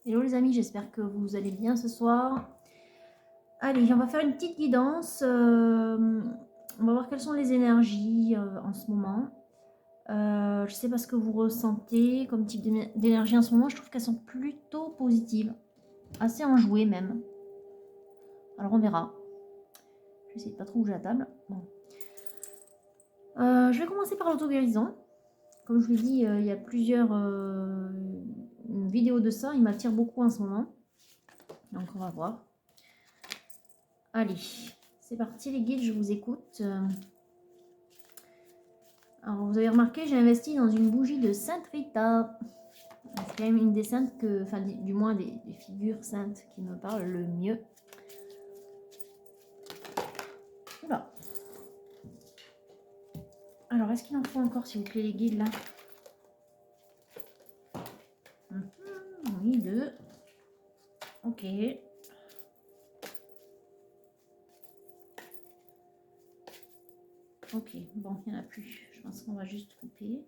Hello les amis, j'espère que vous allez bien ce soir. Allez, on va faire une petite guidance. On va voir quelles sont les énergies en ce moment. Je ne sais pas ce que vous ressentez comme type d'énergie en ce moment. Je trouve qu'elles sont plutôt positives, assez enjouées même. Alors on verra. Je vais essayer de pas trop bouger la table. Bon. Je vais commencer par l'auto-guérison. Comme je vous l'ai dit, il y a plusieurs vidéos de ça. Il m'attire beaucoup en ce moment. Donc on va voir. Allez, c'est parti les guides, je vous écoute. Alors vous avez remarqué, j'ai investi dans une bougie de Sainte Rita. C'est quand même une des saintes que, enfin du moins des figures saintes qui me parlent le mieux. Oula. Alors est-ce qu'il en faut encore s'il vous plaît les guides là? Oui, 2. Ok. Ok, bon, il n'y en a plus. Je pense qu'on va juste couper.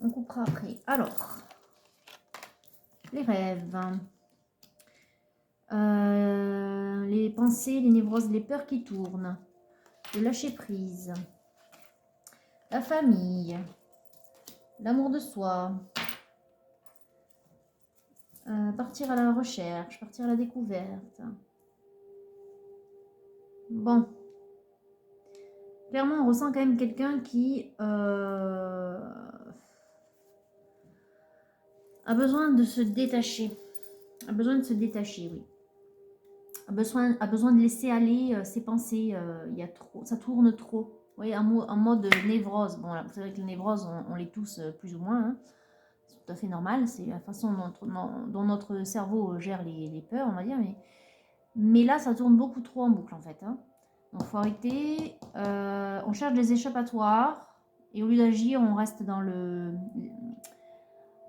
On coupera après. Alors, les rêves. Les pensées, les névroses, les peurs qui tournent. Le lâcher prise. La famille. L'amour de soi. Partir à la recherche, partir à la découverte. Bon. Clairement, on ressent quand même quelqu'un qui a besoin de se détacher. A besoin de se détacher, oui. A besoin de laisser aller ses pensées. Il y a trop, ça tourne trop. Vous voyez, en mode névrose. Bon, là, vous savez que les névroses, on les tous plus ou moins. Hein. C'est tout à fait normal. C'est la façon dont notre cerveau gère les peurs, on va dire. Mais là, ça tourne beaucoup trop en boucle, en fait. Hein. Donc, il faut arrêter. On cherche des échappatoires. Et au lieu d'agir, on reste dans le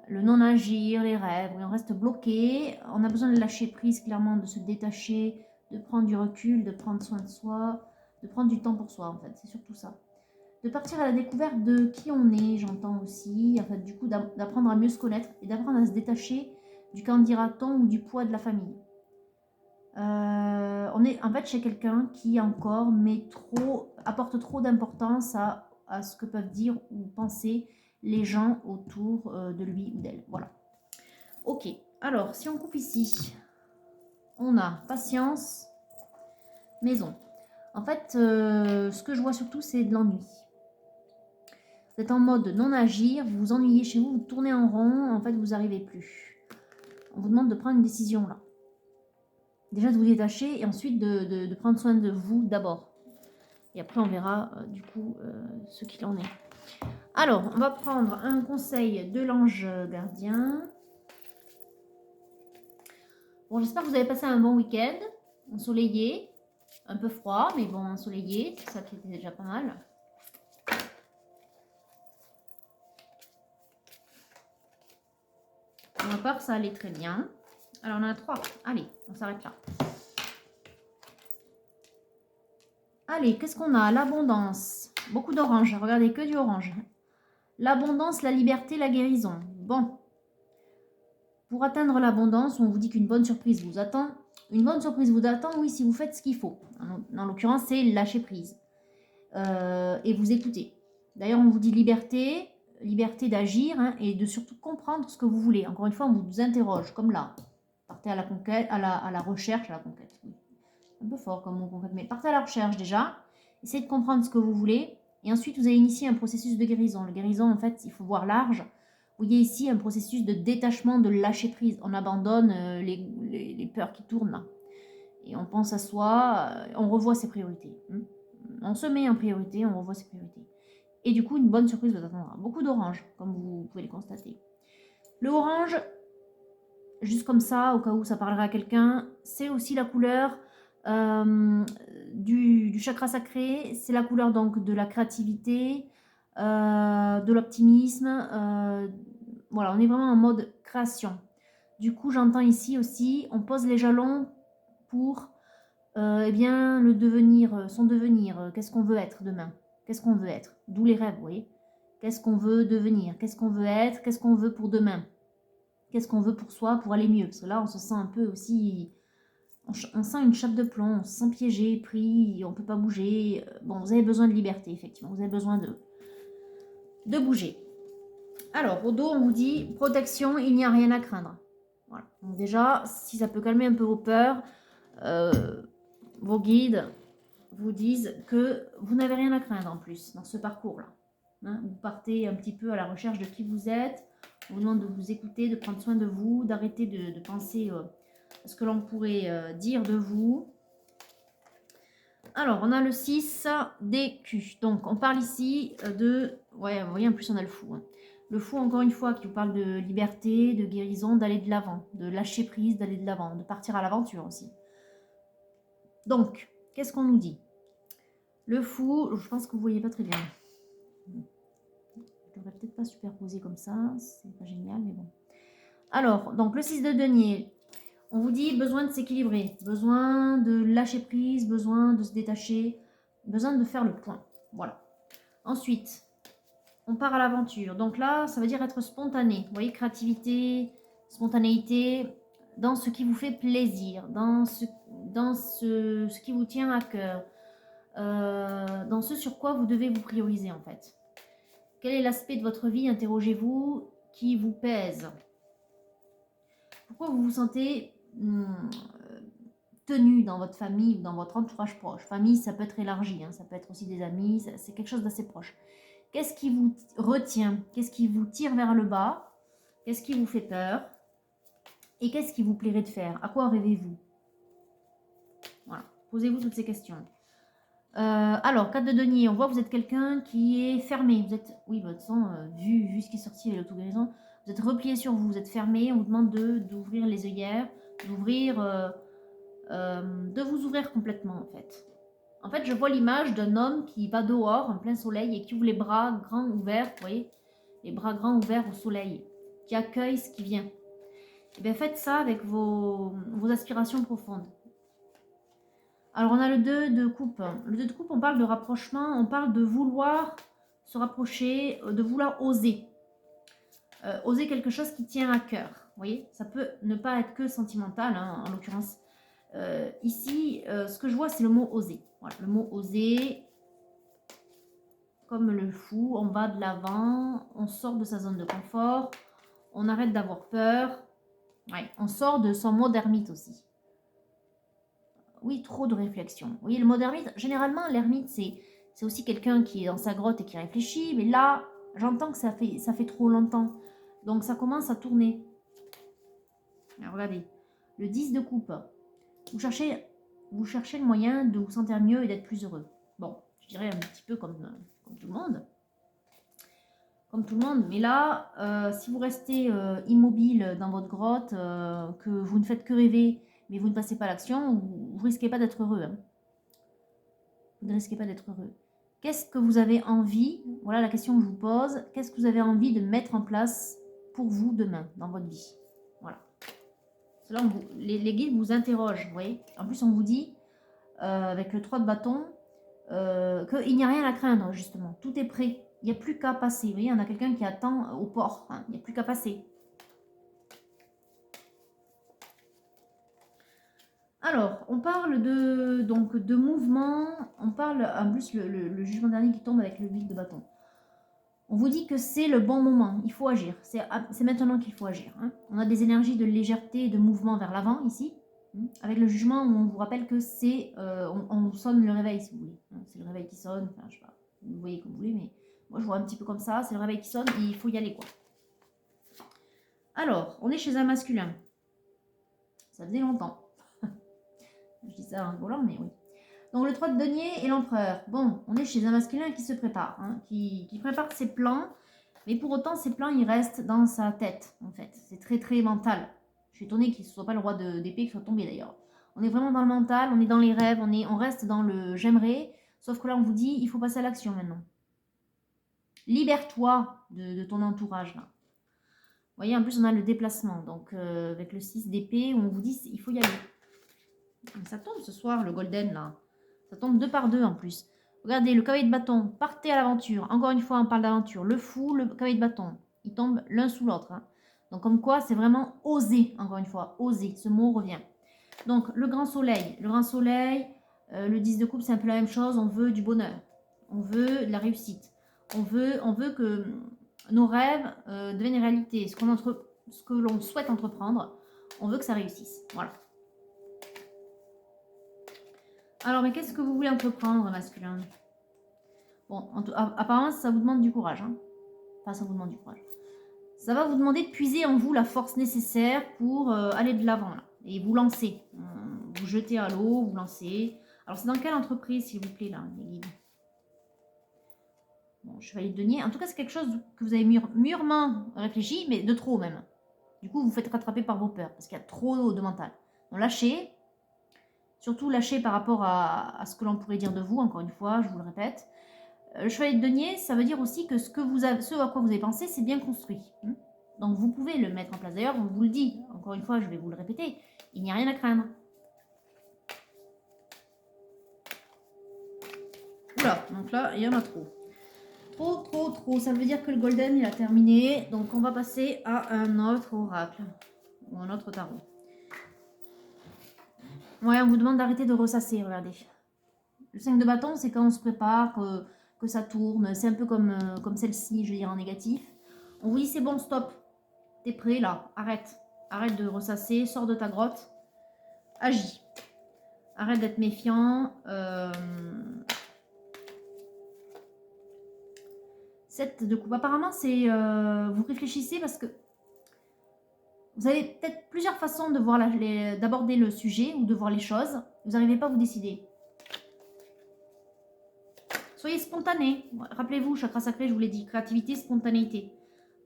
non-agir, les rêves. On reste bloqué. On a besoin de lâcher prise, clairement, de se détacher, de prendre du recul, de prendre soin de soi, de prendre du temps pour soi, en fait. C'est surtout ça. De partir à la découverte de qui on est, j'entends aussi. En fait, du coup, d'apprendre à mieux se connaître et d'apprendre à se détacher du qu'en dira-t-on ou du poids de la famille. On est en fait chez quelqu'un qui encore apporte trop d'importance à ce que peuvent dire ou penser les gens autour de lui ou d'elle. Voilà. Ok, alors si on coupe ici, on a patience, maison. En fait, ce que je vois surtout, c'est de l'ennui. Vous êtes en mode non-agir, vous vous ennuyez chez vous, vous tournez en rond, en fait, vous n'arrivez plus. On vous demande de prendre une décision là. Déjà de vous détacher et ensuite de prendre soin de vous d'abord. Et après, on verra du coup ce qu'il en est. Alors, on va prendre un conseil de l'ange gardien. Bon, j'espère que vous avez passé un bon week-end, ensoleillé, un peu froid, mais bon, ensoleillé, c'est ça qui était déjà pas mal. Pour ma part, ça allait très bien. Alors, on en a 3. Allez, on s'arrête là. Allez, qu'est-ce qu'on a? L'abondance. Beaucoup d'orange. Regardez, que du orange. L'abondance, la liberté, la guérison. Bon. Pour atteindre l'abondance, on vous dit qu'une bonne surprise vous attend. Une bonne surprise vous attend, oui, si vous faites ce qu'il faut. En l'occurrence, c'est lâcher prise. Et vous écoutez. D'ailleurs, on vous dit liberté d'agir hein, et de surtout comprendre ce que vous voulez. Encore une fois, on vous interroge, comme là. Partez à la conquête, à la recherche, à la conquête. Oui. Un peu fort comme mot conquête, mais partez à la recherche déjà. Essayez de comprendre ce que vous voulez. Et ensuite, vous allez initier un processus de guérison. Le guérison, en fait, il faut voir large. Vous voyez ici un processus de détachement, de lâcher prise. On abandonne les peurs qui tournent là. Et on pense à soi, on revoit ses priorités. On se met en priorité, on revoit ses priorités. Et du coup, une bonne surprise vous attendra. Beaucoup d'orange, comme vous pouvez le constater. Le orange, juste comme ça, au cas où ça parlera à quelqu'un, c'est aussi la couleur du chakra sacré. C'est la couleur donc de la créativité, de l'optimisme. Voilà, on est vraiment en mode création. Du coup, j'entends ici aussi, on pose les jalons pour eh bien, son devenir. Qu'est-ce qu'on veut être demain? Qu'est-ce qu'on veut être? D'où les rêves, vous voyez. Qu'est-ce qu'on veut devenir? Qu'est-ce qu'on veut être? Qu'est-ce qu'on veut pour demain? Qu'est-ce qu'on veut pour soi, pour aller mieux? Parce que là, on se sent un peu aussi... On sent une chape de plomb, on se sent piégé, pris, on ne peut pas bouger. Bon, vous avez besoin de liberté, effectivement. Vous avez besoin de bouger. Alors, au dos, on vous dit protection, il n'y a rien à craindre. Voilà. Donc déjà, si ça peut calmer un peu vos peurs, vos guides vous disent que vous n'avez rien à craindre en plus dans ce parcours-là. Hein, vous partez un petit peu à la recherche de qui vous êtes. On vous demande de vous écouter, de prendre soin de vous, d'arrêter de penser à ce que l'on pourrait dire de vous. Alors, on a le 6 d'écus. Donc, on parle ici de... Ouais, vous voyez, en plus, on a le fou. Hein. Le fou, encore une fois, qui vous parle de liberté, de guérison, d'aller de l'avant, de lâcher prise, d'aller de l'avant, de partir à l'aventure aussi. Donc, qu'est-ce qu'on nous dit? Le fou, je pense que vous ne voyez pas très bien. Je ne devrais peut-être pas superposer comme ça, c'est pas génial, mais bon. Alors, donc le 6 de denier, on vous dit besoin de s'équilibrer, besoin de lâcher prise, besoin de se détacher, besoin de faire le point. Voilà. Ensuite, on part à l'aventure. Donc là, ça veut dire être spontané. Vous voyez, créativité, spontanéité, dans ce qui vous fait plaisir, dans ce qui vous tient à cœur, dans ce sur quoi vous devez vous prioriser en fait. Quel est l'aspect de votre vie, interrogez-vous, qui vous pèse? Pourquoi vous vous sentez tenu dans votre famille ou dans votre entourage proche? Famille, ça peut être élargi, hein, ça peut être aussi des amis, c'est quelque chose d'assez proche. Qu'est-ce qui vous retient? Qu'est-ce qui vous tire vers le bas? Qu'est-ce qui vous fait peur? Et qu'est-ce qui vous plairait de faire? À quoi rêvez-vous? Voilà, posez-vous toutes ces questions. Alors, 4 de denier, on voit que vous êtes quelqu'un qui est fermé. Vous êtes, oui, votre sang, vu ce qui est sorti avec l'auto-guérison, vous êtes replié sur vous, vous êtes fermé. On vous demande d'ouvrir les œillères, de vous ouvrir complètement en fait. En fait, je vois l'image d'un homme qui va dehors en plein soleil et qui ouvre les bras grands ouverts, vous voyez, les bras grands ouverts au soleil, qui accueille ce qui vient. Et bien, faites ça avec vos aspirations profondes. Alors, on a le 2 de coupe. Le 2 de coupe, on parle de rapprochement, on parle de vouloir se rapprocher, de vouloir oser. Oser quelque chose qui tient à cœur. Vous voyez, ça peut ne pas être que sentimental, hein, en l'occurrence. Ici, ce que je vois, c'est le mot oser. Voilà, le mot oser, comme le fou, on va de l'avant, on sort de sa zone de confort, on arrête d'avoir peur. Ouais, on sort de son mode ermite aussi. Oui, trop de réflexion. Oui, le mode ermite, généralement, l'ermite, c'est aussi quelqu'un qui est dans sa grotte et qui réfléchit, mais là, j'entends que ça fait trop longtemps. Donc, ça commence à tourner. Alors, regardez, le 10 de coupe. Vous cherchez le moyen de vous sentir mieux et d'être plus heureux. Bon, je dirais un petit peu comme tout le monde. Comme tout le monde. Mais là, si vous restez immobile dans votre grotte, que vous ne faites que rêver, mais vous ne passez pas à l'action, vous ne risquez pas d'être heureux. Hein. Vous ne risquez pas d'être heureux. Qu'est-ce que vous avez envie? Voilà la question que je vous pose. Qu'est-ce que vous avez envie de mettre en place pour vous demain, dans votre vie? Voilà. Là, les guides vous interrogent, vous voyez. En plus, on vous dit, avec le 3 de bâton, qu'il n'y a rien à craindre, justement. Tout est prêt. Il n'y a plus qu'à passer. Vous voyez, on a quelqu'un qui attend au port. Hein. Il n'y a plus qu'à passer. Alors, on parle de mouvement. On parle, en plus, le jugement dernier qui tombe avec le 8 de bâton. On vous dit que c'est le bon moment. Il faut agir. C'est maintenant qu'il faut agir. Hein. On a des énergies de légèreté et de mouvement vers l'avant, ici. Avec le jugement, on vous rappelle que c'est... on sonne le réveil, si vous voulez. C'est le réveil qui sonne. Enfin, je sais pas. Vous voyez comme vous voulez, mais... Moi, je vois un petit peu comme ça, c'est le réveil qui sonne et il faut y aller, quoi. Alors, on est chez un masculin. Ça faisait longtemps. Je dis ça en rigolant, mais oui. Donc, le 3 de denier et l'empereur. Bon, on est chez un masculin qui se prépare, hein, qui prépare ses plans, mais pour autant, ses plans, ils restent dans sa tête, en fait. C'est très, très mental. Je suis étonnée qu'il ne soit pas le roi d'épée qui soit tombé, d'ailleurs. On est vraiment dans le mental, on est dans les rêves, on reste dans le j'aimerais, sauf que là, on vous dit, il faut passer à l'action maintenant. Libère-toi de ton entourage, là. Vous voyez, en plus, on a le déplacement. Donc, avec le 6 d'épée, on vous dit, il faut y aller. Ça tombe ce soir, le golden, là. Ça tombe 2 par 2, en plus. Regardez, le cavalier de bâton, partez à l'aventure. Encore une fois, on parle d'aventure. Le fou, le cavalier de bâton. Ils tombent l'un sous l'autre. Hein. Donc, comme quoi, c'est vraiment oser, encore une fois. Oser, ce mot revient. Donc, le grand soleil. Le grand soleil, le 10 de coupe, c'est un peu la même chose. On veut du bonheur. On veut de la réussite. On veut que nos rêves deviennent réalité. Ce que l'on souhaite entreprendre, on veut que ça réussisse. Voilà. Alors, mais qu'est-ce que vous voulez entreprendre, masculin? Bon, apparemment, ça vous demande du courage. Hein. Enfin, ça vous demande du courage. Ça va vous demander de puiser en vous la force nécessaire pour aller de l'avant. Et vous lancer. Vous jetez à l'eau, vous lancez. Alors, c'est dans quelle entreprise, s'il vous plaît, là, les guides? Bon, chevalier de denier. En tout cas, c'est quelque chose que vous avez mûrement réfléchi, mais de trop même. Du coup, vous faites rattraper par vos peurs, parce qu'il y a trop de mental. Donc, lâchez. Surtout lâchez par rapport à ce que l'on pourrait dire de vous, encore une fois, je vous le répète. Le chevalier de denier, ça veut dire aussi que ce à quoi vous avez pensé, c'est bien construit. Donc, vous pouvez le mettre en place. D'ailleurs, on vous le dit, encore une fois, je vais vous le répéter, il n'y a rien à craindre. Oula, donc là, il y en a trop. Trop. Ça veut dire que le golden, il a terminé. Donc, on va passer à un autre oracle. Ou un autre tarot. Ouais, on vous demande d'arrêter de ressasser, regardez. Le 5 de bâton, c'est quand on se prépare, que ça tourne. C'est un peu comme celle-ci, je veux dire, en négatif. On vous dit, c'est bon, stop. T'es prêt, là. Arrête. Arrête de ressasser. Sors de ta grotte. Agis. Arrête d'être méfiant. 7 de coupe. Apparemment, c'est... vous réfléchissez parce que vous avez peut-être plusieurs façons de voir d'aborder le sujet ou de voir les choses. Vous n'arrivez pas à vous décider. Soyez spontané. Rappelez-vous, chakra sacré, je vous l'ai dit. Créativité, spontanéité.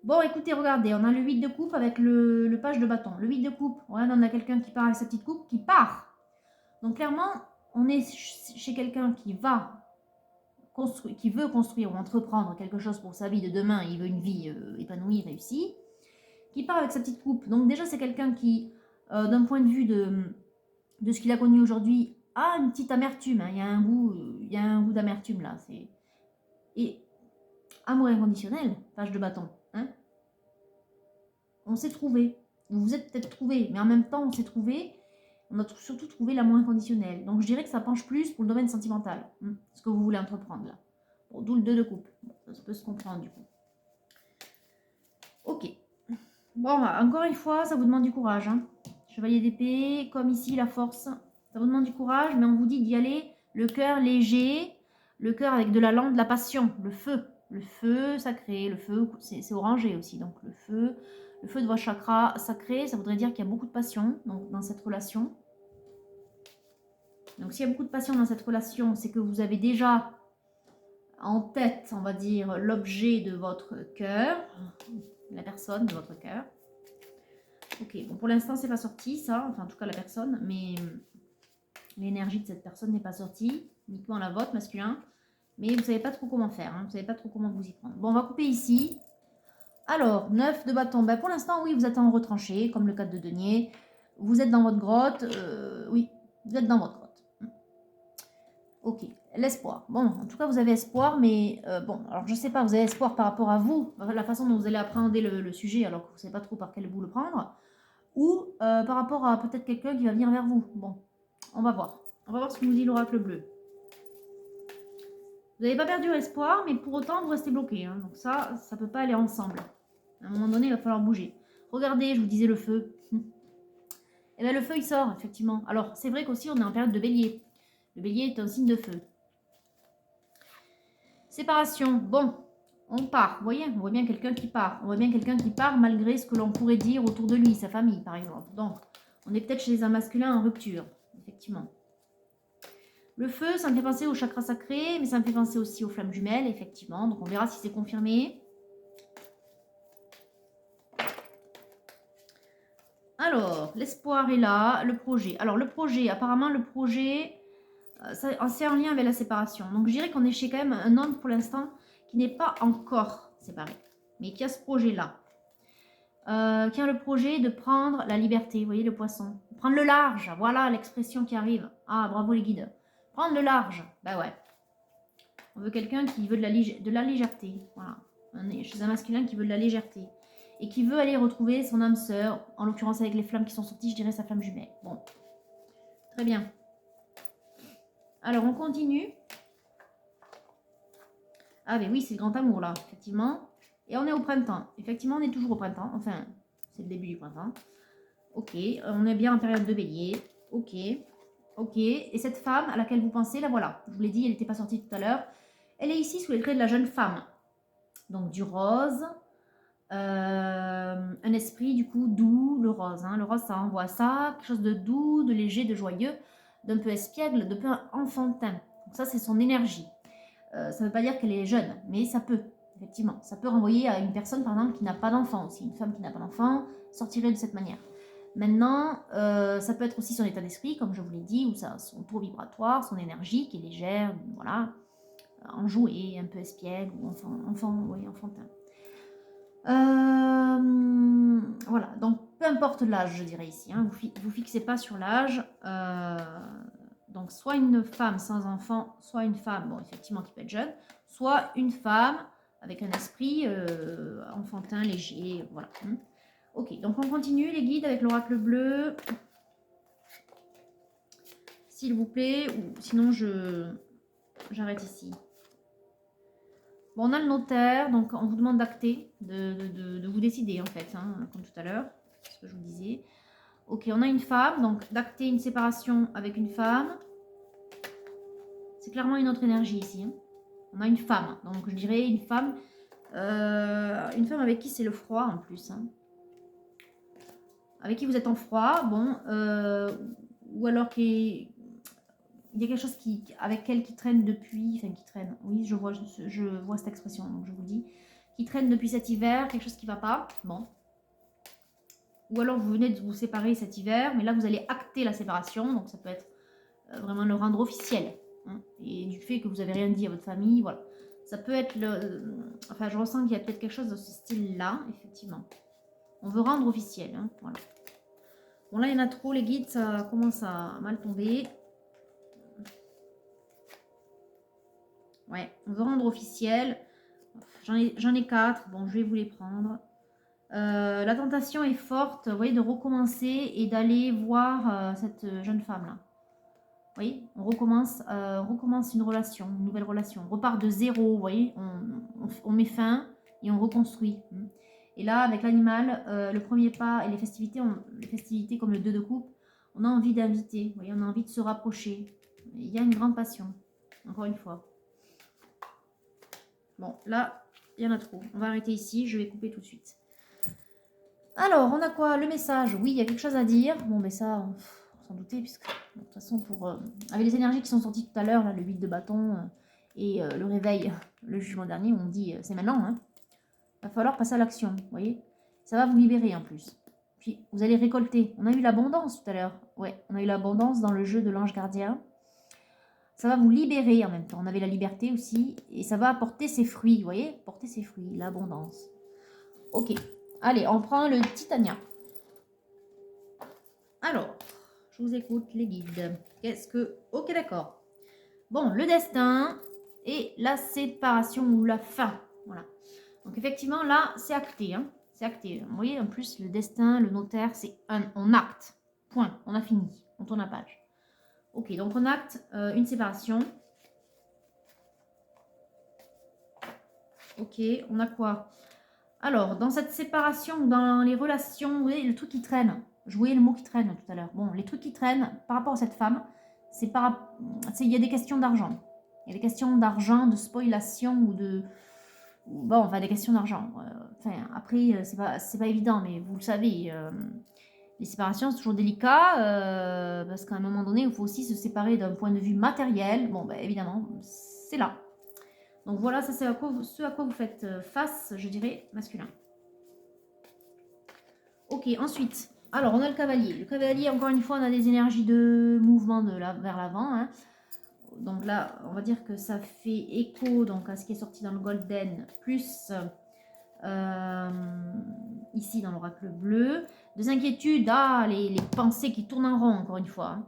Bon, écoutez, regardez. On a le 8 de coupe avec le page de bâton. Le 8 de coupe. Regarde, on a quelqu'un qui part avec sa petite coupe, qui part. Donc, clairement, on est chez quelqu'un qui veut construire ou entreprendre quelque chose pour sa vie de demain. Il veut une vie épanouie, réussie. Qui part avec sa petite coupe. Donc, déjà, c'est quelqu'un qui, d'un point de vue de ce qu'il a connu aujourd'hui, a une petite amertume. Hein. Il y a un goût d'amertume là. Et amour inconditionnel, page de bâton. Hein. On s'est trouvé. Vous vous êtes peut-être trouvé, mais en même temps, on s'est trouvé. On a surtout trouvé l'amour inconditionnel. Donc, je dirais que ça penche plus pour le domaine sentimental. Ce que vous voulez entreprendre là. Bon, d'où le 2 de coupe. Bon, ça peut se comprendre du coup. Ok. Bon, encore une fois, ça vous demande du courage. Hein. Chevalier d'épée, comme ici, la force. Ça vous demande du courage, mais on vous dit d'y aller. Le cœur léger, le cœur avec de la lampe, de la passion, le feu sacré, le feu, c'est orangé aussi, donc le feu de votre chakra sacré, ça voudrait dire qu'il y a beaucoup de passion donc, dans cette relation. Donc s'il y a beaucoup de passion dans cette relation, c'est que vous avez déjà en tête, on va dire, l'objet de votre cœur, la personne de votre cœur. Ok, bon pour l'instant c'est pas sorti ça, enfin en tout cas la personne, mais l'énergie de cette personne n'est pas sortie, uniquement la vôtre masculin. Mais vous ne savez pas trop comment faire, hein. Vous ne savez pas trop comment vous y prendre. Bon, on va couper ici. Alors, 9 de bâton. Ben, pour l'instant, oui, vous êtes en retranché, comme le 4 de denier. Vous êtes dans votre grotte. Oui, vous êtes dans votre grotte. Ok, l'espoir. Bon, en tout cas, vous avez espoir, mais bon, alors je ne sais pas, vous avez espoir par rapport à vous, la façon dont vous allez appréhender le sujet, alors que vous ne savez pas trop par quel bout le prendre, ou par rapport à peut-être quelqu'un qui va venir vers vous. Bon, on va voir. On va voir ce que nous dit l'oracle bleu. Vous n'avez pas perdu espoir, mais pour autant, vous restez bloqué. Hein. Donc ça ne peut pas aller ensemble. À un moment donné, il va falloir bouger. Regardez, je vous disais le feu. Et bien le feu, il sort, effectivement. Alors, c'est vrai qu'aussi, on est en période de bélier. Le bélier est un signe de feu. Séparation. Bon, on part. Vous voyez, on voit bien quelqu'un qui part. On voit bien quelqu'un qui part malgré ce que l'on pourrait dire autour de lui, sa famille, par exemple. Donc, on est peut-être chez un masculin en rupture, effectivement. Le feu, ça me fait penser au chakra sacré, mais ça me fait penser aussi aux flammes jumelles, effectivement. Donc, on verra si c'est confirmé. Alors, l'espoir est là, le projet. Alors, le projet, apparemment, le projet, c'est en lien avec la séparation. Donc, je dirais qu'on est chez quand même un homme, pour l'instant, qui n'est pas encore séparé, mais qui a ce projet-là. Qui a le projet de prendre la liberté, vous voyez, le poisson. Prendre le large, voilà l'expression qui arrive. Ah, bravo les guides. Prendre le large, bah ouais. On veut quelqu'un qui veut de la légèreté. Voilà. On est chez un masculin qui veut de la légèreté. Et qui veut aller retrouver son âme sœur. En l'occurrence, avec les flammes qui sont sorties, je dirais sa flamme jumelle. Bon. Très bien. Alors, on continue. Ah, mais oui, c'est le grand amour, là, effectivement. Et on est au printemps. Effectivement, on est toujours au printemps. Enfin, c'est le début du printemps. Ok, on est bien en période de bélier. Ok, ok. Et cette femme à laquelle vous pensez, la voilà. Je vous l'ai dit, elle n'était pas sortie tout à l'heure. Elle est ici sous les traits de la jeune femme. Donc du rose. Un esprit du coup doux, le rose. Hein. Le rose, ça envoie ça. Quelque chose de doux, de léger, de joyeux, d'un peu espiègle, de peu enfantin. Donc ça, c'est son énergie. Ça ne veut pas dire qu'elle est jeune, mais ça peut. Effectivement, ça peut renvoyer à une personne, par exemple, qui n'a pas d'enfant aussi. Une femme qui n'a pas d'enfant sortirait de cette manière. Maintenant, ça peut être aussi son état d'esprit, comme je vous l'ai dit, ou son taux vibratoire, son énergie qui est légère, voilà, enjouée, un peu espiègle, ou enfantin. Voilà, donc peu importe l'âge, je dirais ici, hein, vous fixez pas sur l'âge. Donc soit une femme sans enfant, soit une femme, bon effectivement qui peut être jeune, soit une femme avec un esprit enfantin, léger, voilà. Ok, donc on continue les guides avec l'oracle bleu. S'il vous plaît, ou sinon j'arrête ici. Bon, on a le notaire, donc on vous demande d'acter, de vous décider en fait, hein, comme tout à l'heure, c'est ce que je vous disais. Ok, on a une femme, donc d'acter une séparation avec une femme. C'est clairement une autre énergie ici. Hein. On a une femme, donc je dirais une femme avec qui c'est le froid en plus. Hein. Avec qui vous êtes en froid, bon, ou alors il y a quelque chose avec elle qui traîne depuis, enfin qui traîne, oui, je vois cette expression, donc je vous dis, qui traîne depuis cet hiver, quelque chose qui ne va pas, bon. Ou alors vous venez de vous séparer cet hiver, mais là vous allez acter la séparation, donc ça peut être vraiment le rendre officiel. Hein, et du fait que vous n'avez rien dit à votre famille, voilà. Ça peut être enfin je ressens qu'il y a peut-être quelque chose de ce style-là, effectivement. On veut rendre officiel, hein, voilà. Bon là il y en a trop, les guides, ça commence à mal tomber. Ouais, on veut rendre officiel. J'en ai 4, bon je vais vous les prendre. La tentation est forte, vous voyez, de recommencer et d'aller voir cette jeune femme-là. Vous voyez, on recommence une relation, une nouvelle relation. On repart de zéro, vous voyez, on met fin et on reconstruit. Et là, avec l'animal, le premier pas et les festivités comme le 2 de coupe, on a envie d'inviter, vous voyez, on a envie de se rapprocher. Il y a une grande passion, encore une fois. Bon, là, il y en a trop. On va arrêter ici, je vais couper tout de suite. Alors, on a quoi? Le message. Oui, il y a quelque chose à dire. Bon, mais ça, on s'en doutait, puisque de toute façon, avec les énergies qui sont sorties tout à l'heure, le 8 de bâton et le réveil, le jugement dernier, on dit c'est maintenant. Hein. Il va falloir passer à l'action, vous voyez. Ça va vous libérer en plus. Puis, vous allez récolter. On a eu l'abondance tout à l'heure. Ouais, on a eu l'abondance dans le jeu de l'ange gardien. Ça va vous libérer en même temps. On avait la liberté aussi. Et ça va apporter ses fruits, vous voyez. Porter ses fruits, l'abondance. Ok. Allez, on prend le Titania. Alors, je vous écoute, les guides. Ok, d'accord. Bon, le destin et la séparation ou la fin. Voilà. Donc, effectivement, là, c'est acté. Hein. C'est acté. Vous voyez, en plus, le destin, le notaire, c'est on acte. Point. On a fini. On tourne la page. Ok, donc on acte une séparation. Ok, on a quoi? Alors, dans cette séparation, dans les relations, vous voyez, le truc qui traîne. Je voyais le mot qui traîne tout à l'heure. Bon, les trucs qui traînent par rapport à cette femme, il y a des questions d'argent. Il y a des questions d'argent, de spoliation ou de... Bon, enfin, des questions d'argent. Enfin, après, c'est pas évident, mais vous le savez, les séparations, c'est toujours délicat, parce qu'à un moment donné, il faut aussi se séparer d'un point de vue matériel. Bon, ben, évidemment, c'est là. Donc voilà, ça c'est ce à quoi vous faites face, je dirais, masculin. Ok, ensuite, alors on a le cavalier. Le cavalier, encore une fois, on a des énergies de mouvement vers l'avant. Hein. Donc là, on va dire que ça fait écho donc, à ce qui est sorti dans le golden, plus ici dans l'oracle bleu. Des inquiétudes, les pensées qui tournent en rond, encore une fois. Hein.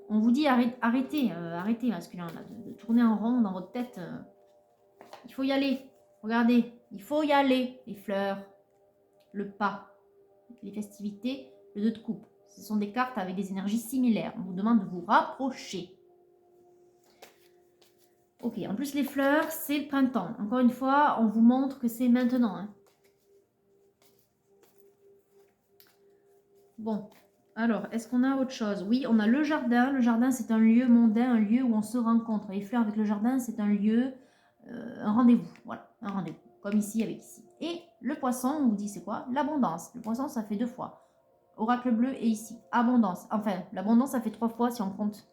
On vous dit arrêtez, arrêtez masculin, là, de tourner en rond dans votre tête. Il faut y aller. Regardez, il faut y aller. Les fleurs, le pas, les festivités, le 2 de coupe. Ce sont des cartes avec des énergies similaires. On vous demande de vous rapprocher. Ok, en plus les fleurs, c'est le printemps. Encore une fois, on vous montre que c'est maintenant. Hein. Bon, alors, est-ce qu'on a autre chose? Oui, on a le jardin. Le jardin, c'est un lieu mondain, un lieu où on se rencontre. Les fleurs avec le jardin, c'est un lieu, un rendez-vous. Voilà, un rendez-vous, comme ici avec ici. Et le poisson, on vous dit c'est quoi? L'abondance. Le poisson, ça fait 2 fois. Oracle bleu et ici, abondance. Enfin, l'abondance, ça fait 3 fois si on compte.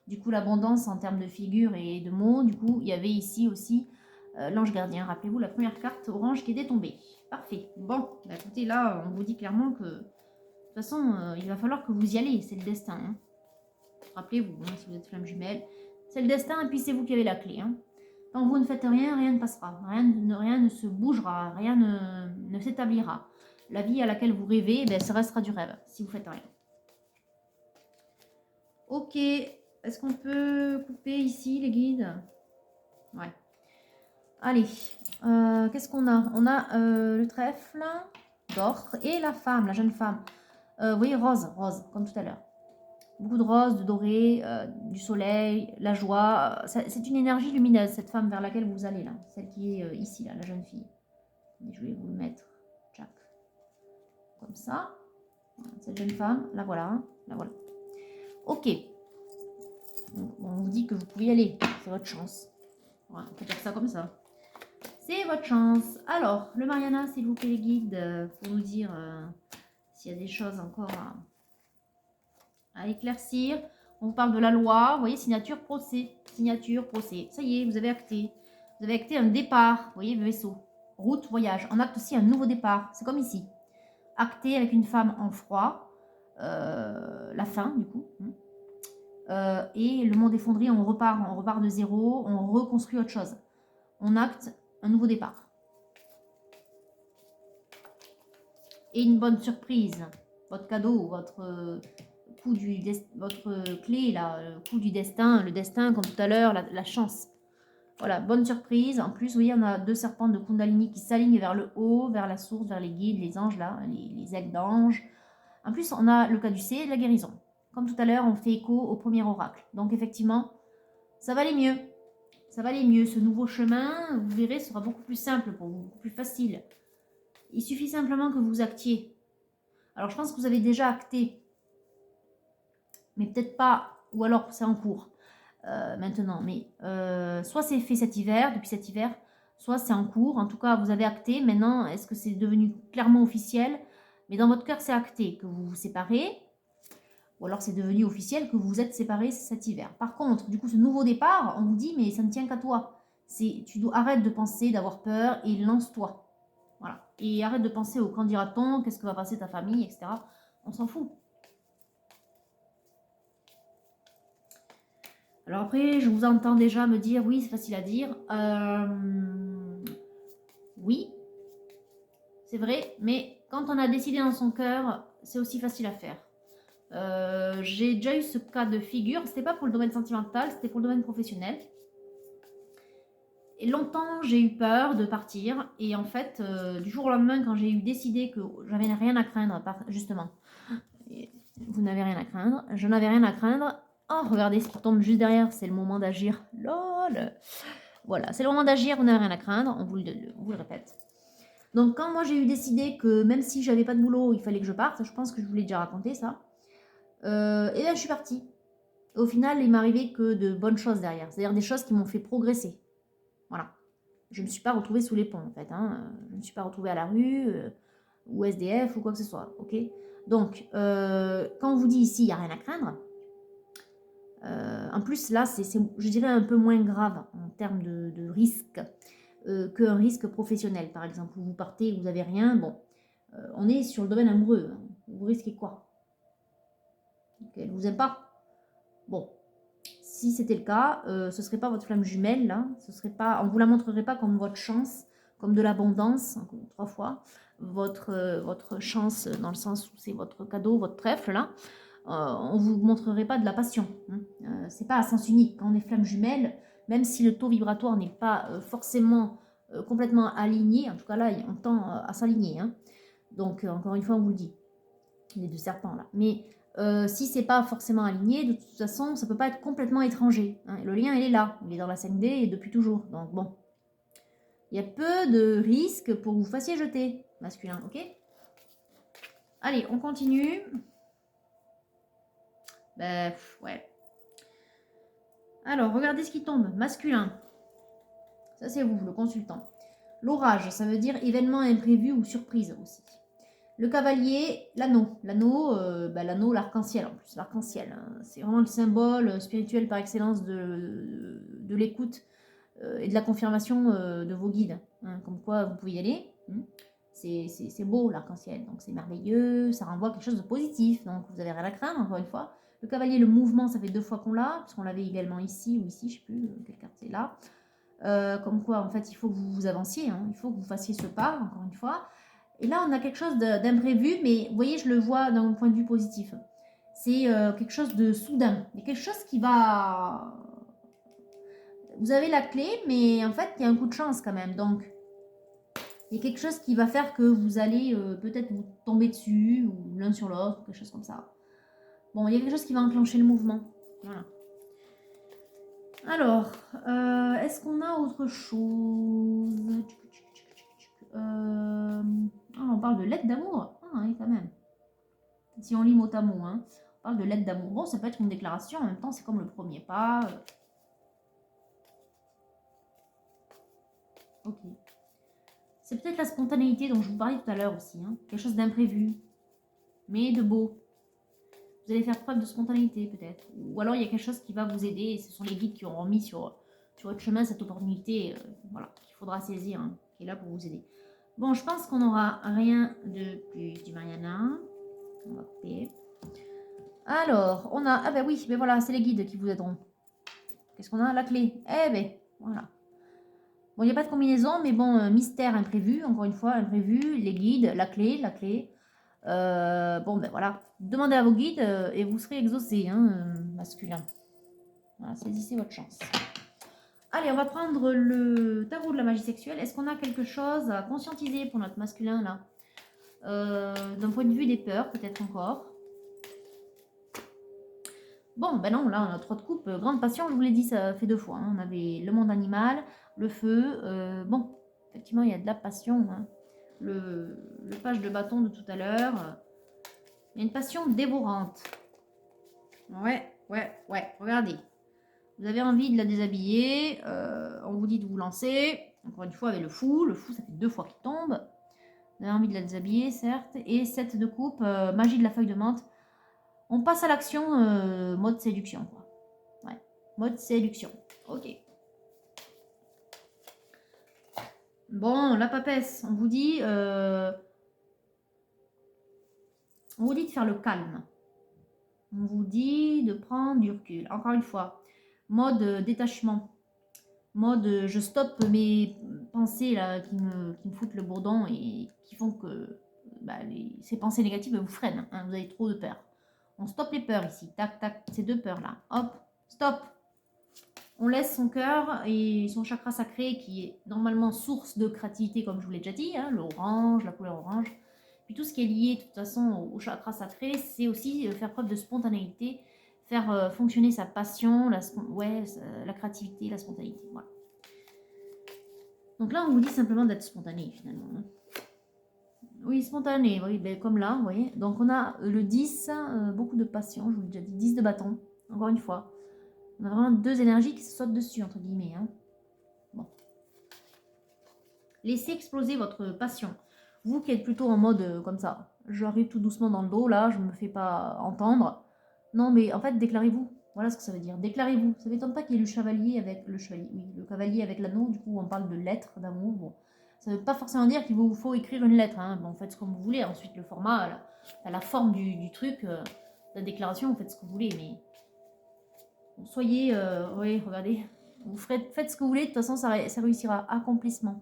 Du coup, l'abondance en termes de figures et de mots. Du coup, il y avait ici aussi l'ange gardien. Rappelez-vous la première carte orange qui était tombée. Parfait. Bon, bah, écoutez, là, on vous dit clairement que... De toute façon, il va falloir que vous y allez, c'est le destin. Hein. Rappelez-vous, hein, si vous êtes flamme jumelle, c'est le destin et puis c'est vous qui avez la clé. Hein. Tant que vous ne faites rien, rien ne passera. Rien ne se bougera, rien ne s'établira. La vie à laquelle vous rêvez, ben, ça restera du rêve, si vous faites rien. Ok, est-ce qu'on peut couper ici les guides? Ouais. Allez, qu'est-ce qu'on a? On a le trèfle d'or et la femme, la jeune femme. Vous voyez, rose, comme tout à l'heure. Beaucoup de rose, de doré, du soleil, la joie. C'est une énergie lumineuse, cette femme vers laquelle vous allez, là. Celle qui est ici, là, la jeune fille. Et je vais vous le mettre, tchac, comme ça. Cette jeune femme, la voilà, hein, la voilà. Ok. Donc, on vous dit que vous pouvez y aller, c'est votre chance. Voilà, on peut faire ça comme ça. C'est votre chance. Alors, le Mariana, s'il vous plaît, les guides, pour nous dire s'il y a des choses encore à éclaircir. On vous parle de la loi. Vous voyez, signature, procès. Signature, procès. Ça y est, vous avez acté. Vous avez acté un départ. Vous voyez, le vaisseau. Route, voyage. On acte aussi un nouveau départ. C'est comme ici. Acté avec une femme en froid. La fin, du coup. Et le monde effondré, on repart de zéro. On reconstruit autre chose. On acte un nouveau départ. Et une bonne surprise. Votre cadeau, votre clé, là, le coup du destin, le destin, comme tout à l'heure, la chance. Voilà, bonne surprise. En plus, vous voyez, on a 2 serpents de Kundalini qui s'alignent vers le haut, vers la source, vers les guides, les anges, là, les ailes d'ange. En plus, on a le caducée, la guérison. Comme tout à l'heure, on fait écho au premier oracle. Donc, effectivement, ça va aller mieux. Ça va aller mieux. Ce nouveau chemin, vous verrez, sera beaucoup plus simple pour vous, beaucoup plus facile. Il suffit simplement que vous actiez. Alors, je pense que vous avez déjà acté, mais peut-être pas, ou alors c'est en cours maintenant. Mais soit c'est fait cet hiver, depuis cet hiver, soit c'est en cours. En tout cas, vous avez acté. Maintenant, est-ce que c'est devenu clairement officiel? Mais dans votre cœur, c'est acté que vous vous séparez. Ou alors c'est devenu officiel que vous vous êtes séparés cet hiver. Par contre, du coup, ce nouveau départ, on vous dit, mais ça ne tient qu'à toi. Tu dois arrête de penser, d'avoir peur et lance-toi. Voilà. Et arrête de penser au quand dira-t-on, qu'est-ce que va passer ta famille, etc. On s'en fout. Alors après, je vous entends déjà me dire, oui, c'est facile à dire. Oui, c'est vrai, mais quand on a décidé dans son cœur, c'est aussi facile à faire. J'ai déjà eu ce cas de figure, c'était pas pour le domaine sentimental, c'était pour le domaine professionnel. Et longtemps, j'ai eu peur de partir. Et en fait, du jour au lendemain, quand j'ai eu décidé que j'avais rien à craindre, justement, vous n'avez rien à craindre, je n'avais rien à craindre. Oh, regardez ce qui tombe juste derrière, c'est le moment d'agir. Lol. Voilà, c'est le moment d'agir, vous n'avez rien à craindre, on vous le répète. Donc quand moi j'ai eu décidé que même si j'avais pas de boulot, il fallait que je parte, je pense que je vous l'ai déjà raconté ça, et bien je suis partie. Au final, il m'arrivait que de bonnes choses derrière, c'est-à-dire des choses qui m'ont fait progresser. Voilà. Je ne me suis pas retrouvée sous les ponts en fait, hein. Je ne me suis pas retrouvée à la rue, ou SDF, ou quoi que ce soit, ok. Donc, quand on vous dit ici, il n'y a rien à craindre, en plus, là, c'est, je dirais, un peu moins grave en termes de risque qu'un risque professionnel, par exemple, où vous partez, vous n'avez rien. Bon, on est sur le domaine amoureux. Hein. Vous risquez quoi? Elle ne vous aime pas? Bon, si c'était le cas, ce ne serait pas votre flamme jumelle, là. Ce serait pas, on ne vous la montrerait pas comme votre chance, comme de l'abondance, 3 fois. Votre chance, dans le sens où c'est votre cadeau, votre trèfle, là. on vous montrerait pas de la passion. Hein. C'est pas à sens unique. Quand on est flamme jumelle, même si le taux vibratoire n'est pas forcément complètement aligné, en tout cas là, on tend à s'aligner. Hein. Donc, encore une fois, on vous le dit, les deux serpents là. Mais si c'est pas forcément aligné, de toute façon, ça peut pas être complètement étranger. Hein. Le lien, il est là. Il est dans la 5D et depuis toujours. Donc, bon. Il y a peu de risques pour que vous fassiez jeter, masculin, ok? Allez, on continue. Ben, ouais. Alors, regardez ce qui tombe. Masculin. Ça, c'est vous, le consultant. L'orage, ça veut dire événement imprévu ou surprise aussi. Le cavalier, l'anneau. L'anneau, l'arc-en-ciel en plus. L'arc-en-ciel, hein. C'est vraiment le symbole spirituel par excellence de l'écoute et de la confirmation de vos guides. Hein, comme quoi, vous pouvez y aller. C'est beau, l'arc-en-ciel. Donc, c'est merveilleux. Ça renvoie quelque chose de positif. Donc, vous avez rien à craindre, encore une fois. Le cavalier, le mouvement, ça fait 2 fois qu'on l'a. Parce qu'on l'avait également ici ou ici, je ne sais plus quelle carte c'est là. Comme quoi, en fait, il faut que vous avanciez. Hein, il faut que vous fassiez ce pas, encore une fois. Et là, on a quelque chose d'imprévu, mais vous voyez, je le vois d'un point de vue positif. C'est quelque chose de soudain. Il y a quelque chose qui va... Vous avez la clé, mais en fait, il y a un coup de chance quand même. Donc, il y a quelque chose qui va faire que vous allez peut-être vous tomber dessus, ou l'un sur l'autre, quelque chose comme ça. Bon, il y a quelque chose qui va enclencher le mouvement. Voilà. Alors, est-ce qu'on a autre chose? On parle de lettre d'amour. Ah, oui, quand même. Si on lit mot à mot, hein. On parle de lettre d'amour. Bon, ça peut être une déclaration. En même temps, c'est comme le premier pas. Ok. C'est peut-être la spontanéité dont je vous parlais tout à l'heure aussi. Hein. Quelque chose d'imprévu, mais de beau. Vous allez faire preuve de spontanéité peut-être. Ou alors il y a quelque chose qui va vous aider. Et ce sont les guides qui auront mis sur votre chemin cette opportunité voilà, qu'il faudra saisir, hein, qui est là pour vous aider. Bon, je pense qu'on n'aura rien de plus du Mariana. On va couper. Alors, on a... Ah ben oui, ben voilà, c'est les guides qui vous aideront. Qu'est-ce qu'on a? La clé. Eh ben, voilà. Bon, il n'y a pas de combinaison, mais bon, mystère imprévu, encore une fois, imprévu, les guides, la clé. Bon, ben voilà. Demandez à vos guides et vous serez exaucé, hein, masculin. Voilà, saisissez votre chance. Allez, on va prendre le tarot de la magie sexuelle. Est-ce qu'on a quelque chose à conscientiser pour notre masculin, là d'un point de vue des peurs, peut-être encore. Bon, ben non, là, on a 3 de coupe. Grande passion, je vous l'ai dit, ça fait 2 fois. Hein. On avait le monde animal, le feu. Bon, effectivement, il y a de la passion. Hein. Le page de bâton de tout à l'heure. Il y a une passion dévorante. Ouais. Regardez. Vous avez envie de la déshabiller. On vous dit de vous lancer. Encore une fois, avec le fou. Le fou, ça fait 2 fois qu'il tombe. Vous avez envie de la déshabiller, certes. Et 7 de coupe, magie de la feuille de menthe. On passe à l'action mode séduction, quoi. Ouais, mode séduction. Ok. Bon, la papesse, on vous dit de faire le calme. On vous dit de prendre du recul. Encore une fois, mode détachement. Mode je stoppe mes pensées là qui me foutent le bourdon et qui font que ces pensées négatives vous freinent. Hein, vous avez trop de peur. On stoppe les peurs ici. Tac, tac, ces 2 peurs là. Hop, stop. On laisse son cœur et son chakra sacré qui est normalement source de créativité, comme je vous l'ai déjà dit, hein, l'orange, la couleur orange. Puis tout ce qui est lié de toute façon au chakra sacré, c'est aussi faire preuve de spontanéité, faire fonctionner sa passion, la créativité, la spontanéité. Voilà. Donc là, on vous dit simplement d'être spontané finalement. Hein. Oui, spontané, oui, ben, comme là, vous voyez. Donc on a le 10, beaucoup de passion, je vous l'ai déjà dit, 10 de bâton, encore une fois. On a vraiment 2 énergies qui se sautent dessus, entre guillemets. Hein. Bon. Laissez exploser votre passion. Vous qui êtes plutôt en mode comme ça, j'arrive tout doucement dans le dos, là, je ne me fais pas entendre. Non, mais en fait, déclarez-vous. Voilà ce que ça veut dire. Déclarez-vous. Ça ne m'étonne pas qu'il y ait le chevalier avec le cavalier avec l'anneau. Du coup, on parle de lettres d'amour. Bon. Ça ne veut pas forcément dire qu'il vous faut écrire une lettre. Hein. Bon, faites ce que vous voulez. Ensuite, le format, la forme du truc, la déclaration, vous faites ce que vous voulez. Mais bon, soyez, oui, regardez. Vous faites ce que vous voulez. De toute façon, ça réussira. Accomplissement.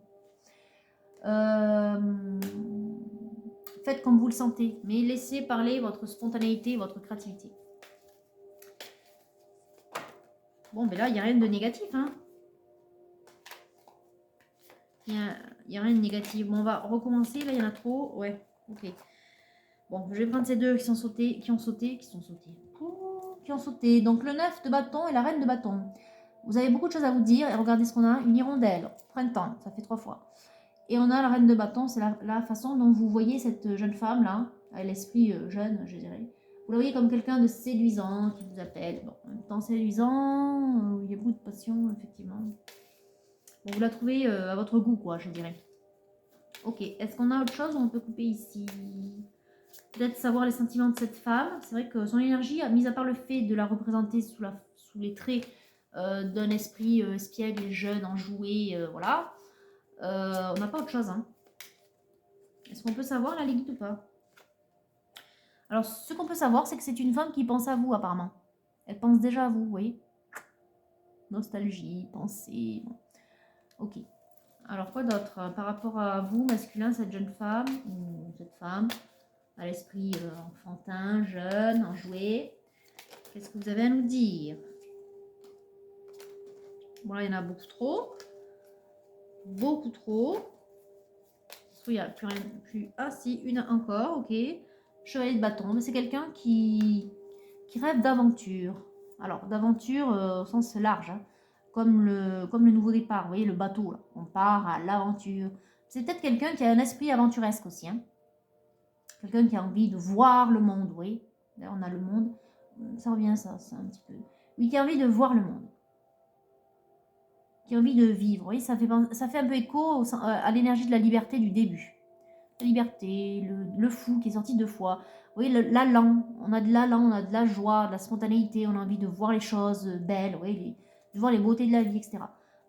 Faites comme vous le sentez, mais laissez parler votre spontanéité, votre créativité. Bon, mais là, il n'y a rien de négatif, hein. Il n'y a rien de négatif. Bon, on va recommencer. Là, il y en a trop. Ouais, ok. Bon, je vais prendre ces deux qui sont sautés. Qui ont sauté. Qui ont sauté. Donc, le 9 de bâton et la reine de bâton. Vous avez beaucoup de choses à vous dire. Et regardez ce qu'on a. Une hirondelle. Printemps. Ça fait 3 fois. Et on a la reine de bâton. C'est la façon dont vous voyez cette jeune femme-là. À l'esprit jeune, je dirais. Vous la voyez comme quelqu'un de séduisant qui vous appelle. Bon, en même temps séduisant. Il y a beaucoup de passion, effectivement. Bon, vous la trouvez à votre goût, quoi, je dirais. Ok, est-ce qu'on a autre chose ou on peut couper ici? Peut-être savoir les sentiments de cette femme. C'est vrai que son énergie, mis à part le fait de la représenter sous les traits d'un esprit espiègle et jeune, enjoué, voilà. On n'a pas autre chose, hein. Est-ce qu'on peut savoir la guide ou pas? Alors, ce qu'on peut savoir, c'est que c'est une femme qui pense à vous, apparemment. Elle pense déjà à vous, vous voyez. Nostalgie, pensée... Bon. Ok. Alors, quoi d'autre par rapport à vous, masculin, cette jeune femme, ou cette femme, à l'esprit enfantin, jeune, enjoué, qu'est-ce que vous avez à nous dire? Bon, là, il y en a beaucoup trop. Beaucoup trop. Il n'y a plus rien. Ah, si, une encore, ok. Chevalier de bâton. Mais c'est quelqu'un qui rêve d'aventure. Alors, d'aventure au sens large, hein. Comme le nouveau départ, vous voyez, le bateau, là. On part à l'aventure. C'est peut-être quelqu'un qui a un esprit aventuresque aussi, hein. Quelqu'un qui a envie de voir le monde, oui. Là, on a le monde. Ça revient, ça, c'est un petit peu... Oui, qui a envie de voir le monde. Qui a envie de vivre, oui. Ça fait un peu écho à l'énergie de la liberté du début. La liberté, le fou qui est sorti 2 fois. Vous voyez, l'allant. On a de l'allant, on a de la joie, de la spontanéité. On a envie de voir les choses belles, oui, de voir les beautés de la vie, etc.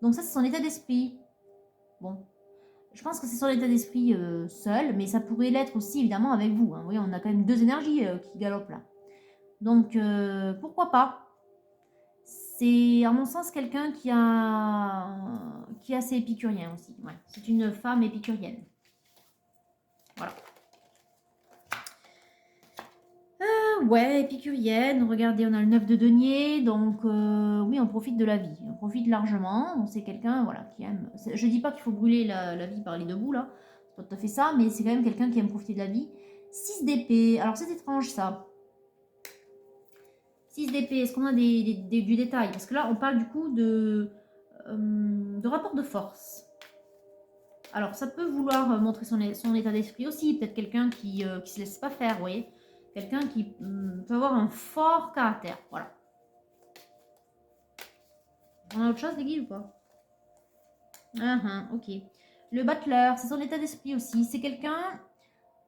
Donc ça, c'est son état d'esprit. Bon. Je pense que c'est son état d'esprit seul, mais ça pourrait l'être aussi, évidemment, avec vous, hein. Oui, on a quand même 2 énergies qui galopent là. Donc, pourquoi pas? C'est, à mon sens, quelqu'un qui est assez épicurien aussi. Ouais. C'est une femme épicurienne. Voilà. Ouais, épicurienne. Regardez, on a le 9 de denier. Donc, oui, on profite de la vie. On profite largement. C'est quelqu'un, voilà, qui aime... Je dis pas qu'il faut brûler la vie par les 2 bouts, là. C'est pas tout à fait ça, mais c'est quand même quelqu'un qui aime profiter de la vie. 6 d'épée. Alors, c'est étrange, ça. 6 d'épée. Est-ce qu'on a du détail? Parce que là, on parle du coup de rapport de force. Alors, ça peut vouloir montrer son état d'esprit aussi. Peut-être quelqu'un qui se laisse pas faire, vous voyez. Quelqu'un qui peut avoir un fort caractère. Voilà. On a autre chose, les guides, ou pas? Ok. Le battleur, c'est son état d'esprit aussi. C'est quelqu'un...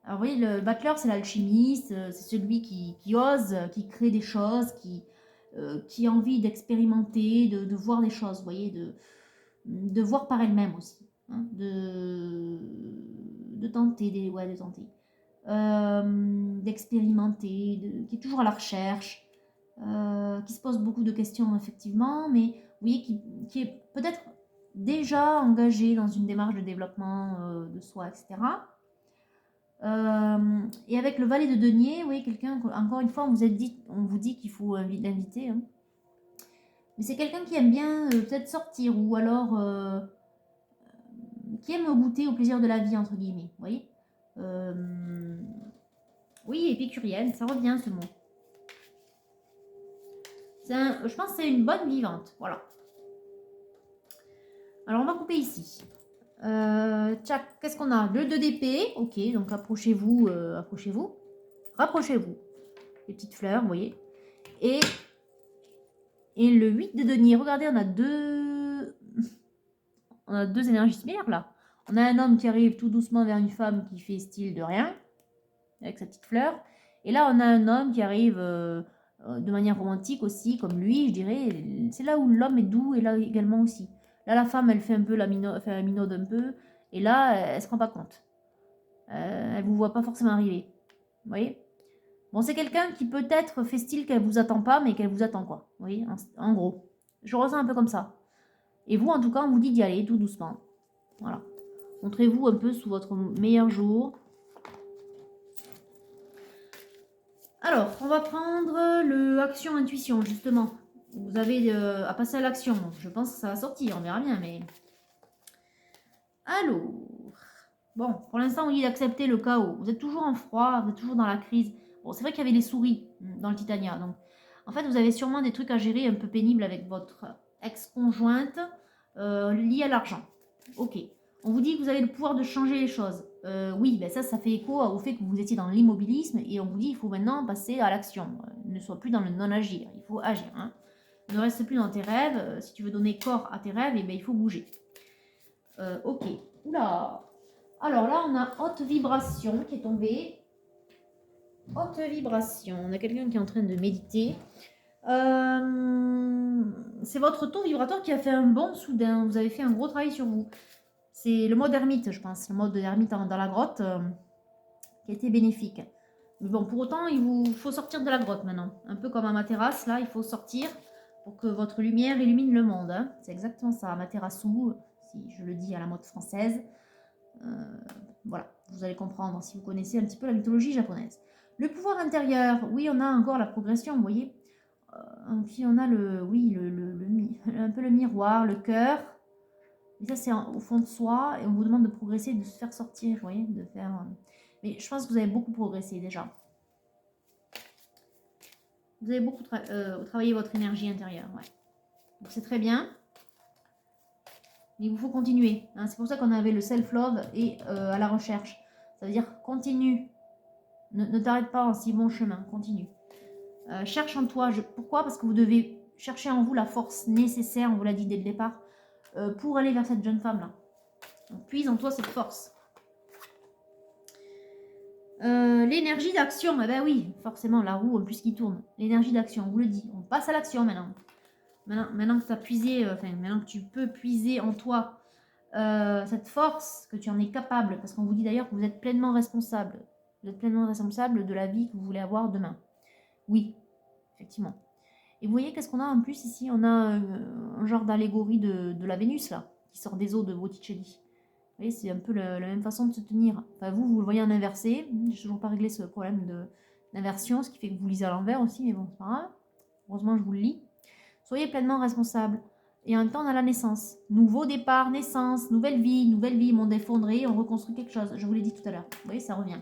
Alors, vous voyez, le battleur, c'est l'alchimiste. C'est celui qui ose, qui crée des choses, qui a envie d'expérimenter, de voir des choses, vous voyez, de voir par elle-même aussi. Hein, de tenter, de tenter. D'expérimenter, qui est toujours à la recherche, qui se pose beaucoup de questions effectivement, mais vous voyez, qui est peut-être déjà engagé dans une démarche de développement de soi, etc. Et avec le valet de denier, vous voyez, quelqu'un, encore une fois, on vous dit qu'il faut l'inviter, hein. Mais c'est quelqu'un qui aime bien peut-être sortir, ou alors qui aime goûter au plaisir de la vie, entre guillemets, vous voyez. Oui, épicurienne, ça revient ce mot. Je pense que c'est une bonne vivante, voilà. Alors, on va couper ici. Tchac, qu'est-ce qu'on a? Le 2 d'épée, ok, donc approchez-vous, approchez-vous. Rapprochez-vous. Les petites fleurs, vous voyez. Et le 8 de denier, regardez, on a deux énergies similaires, là. On a un homme qui arrive tout doucement vers une femme qui fait style de rien, avec sa petite fleur. Et là, on a un homme qui arrive de manière romantique aussi, comme lui, je dirais. C'est là où l'homme est doux, et là également aussi. Là, la femme, elle fait un peu la minaude un peu. Et là, elle se rend pas compte. Elle vous voit pas forcément arriver. Vous voyez? Bon, c'est quelqu'un qui peut-être fait style qu'elle vous attend pas, mais qu'elle vous attend, quoi. Vous voyez? En gros. Je ressens un peu comme ça. Et vous, en tout cas, on vous dit d'y aller, tout doucement. Voilà. Montrez-vous un peu sous votre meilleur jour. Alors, on va prendre le action intuition, justement. Vous avez à passer à l'action. Je pense que ça va sortir, on verra bien, mais... Alors... Bon, pour l'instant, on dit d'accepter le chaos. Vous êtes toujours en froid, vous êtes toujours dans la crise. Bon, c'est vrai qu'il y avait des souris dans le Titania, donc... En fait, vous avez sûrement des trucs à gérer un peu pénibles avec votre ex-conjointe liés à l'argent. Ok. On vous dit que vous avez le pouvoir de changer les choses. Oui, ben ça fait écho au fait que vous étiez dans l'immobilisme et on vous dit qu'il faut maintenant passer à l'action. Ne sois plus dans le non-agir, il faut agir. Hein. Ne reste plus dans tes rêves. Si tu veux donner corps à tes rêves, eh ben, il faut bouger. Ok. Oula. Alors là, on a haute vibration qui est tombée. Haute vibration. On a quelqu'un qui est en train de méditer. C'est votre taux vibratoire qui a fait un bond soudain. Vous avez fait un gros travail sur vous. C'est le mode ermite, je pense. Le mode ermite dans la grotte qui a été bénéfique. Mais bon, pour autant, il vous faut sortir de la grotte maintenant. Un peu comme à Materass, là, il faut sortir pour que votre lumière illumine le monde. Hein. C'est exactement ça, Amaterasu, si je le dis à la mode française. Voilà, vous allez comprendre si vous connaissez un petit peu la mythologie japonaise. Le pouvoir intérieur, oui, on a encore la progression, vous voyez. Puis on a un peu le miroir, le cœur. Et ça, c'est au fond de soi. Et on vous demande de progresser, de se faire sortir, vous voyez, de faire... Mais je pense que vous avez beaucoup progressé déjà. Vous avez beaucoup travaillé votre énergie intérieure, ouais. Donc c'est très bien. Mais il vous faut continuer. Hein. C'est pour ça qu'on avait le self-love et à la recherche. Ça veut dire continue. Ne t'arrête pas en si bon chemin, continue. Cherche en toi. Pourquoi? Parce que vous devez chercher en vous la force nécessaire, on vous l'a dit dès le départ, pour aller vers cette jeune femme-là. Puise en toi cette force. L'énergie d'action, eh ben oui, forcément, la roue en plus qui tourne. L'énergie d'action, on vous le dit. On passe à l'action maintenant. Maintenant que tu as puisé, maintenant que tu peux puiser en toi cette force, que tu en es capable, parce qu'on vous dit d'ailleurs que vous êtes pleinement responsable. Vous êtes pleinement responsable de la vie que vous voulez avoir demain. Oui, effectivement. Et vous voyez qu'est-ce qu'on a en plus ici? On a un genre d'allégorie de la Vénus, là, qui sort des eaux de Botticelli. Vous voyez, c'est un peu la même façon de se tenir. Enfin, vous le voyez en inversé. J'ai toujours pas réglé ce problème d'inversion, ce qui fait que vous lisez à l'envers aussi, mais bon, c'est pas grave. Heureusement, je vous le lis. Soyez pleinement responsable. Et en même temps, on a la naissance. Nouveau départ, naissance, nouvelle vie, monde effondré, on reconstruit quelque chose. Je vous l'ai dit tout à l'heure. Vous voyez, ça revient.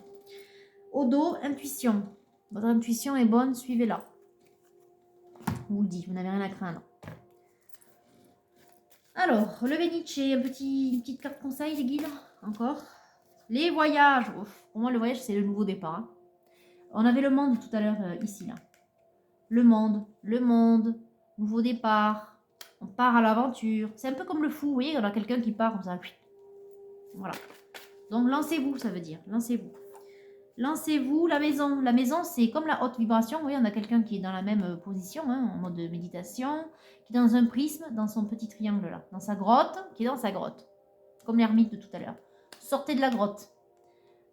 Au dos, intuition. Votre intuition est bonne, suivez-la. Je vous le dis, vous n'avez rien à craindre. Alors, le Véniche, une petite carte conseil, les guides, encore. Les voyages. Ouf, pour moi, le voyage, c'est le nouveau départ. Hein. On avait le monde tout à l'heure, ici, là. Le monde, nouveau départ. On part à l'aventure. C'est un peu comme le fou, vous voyez, on a quelqu'un qui part comme ça. Voilà. Donc, lancez-vous, ça veut dire. Lancez-vous. Lancez-vous, la maison. La maison, c'est comme la haute vibration. Vous voyez, on a quelqu'un qui est dans la même position, hein, en mode méditation, qui est dans un prisme, dans son petit triangle là, dans sa grotte, qui est dans sa grotte. Comme l'ermite de tout à l'heure. Sortez de la grotte.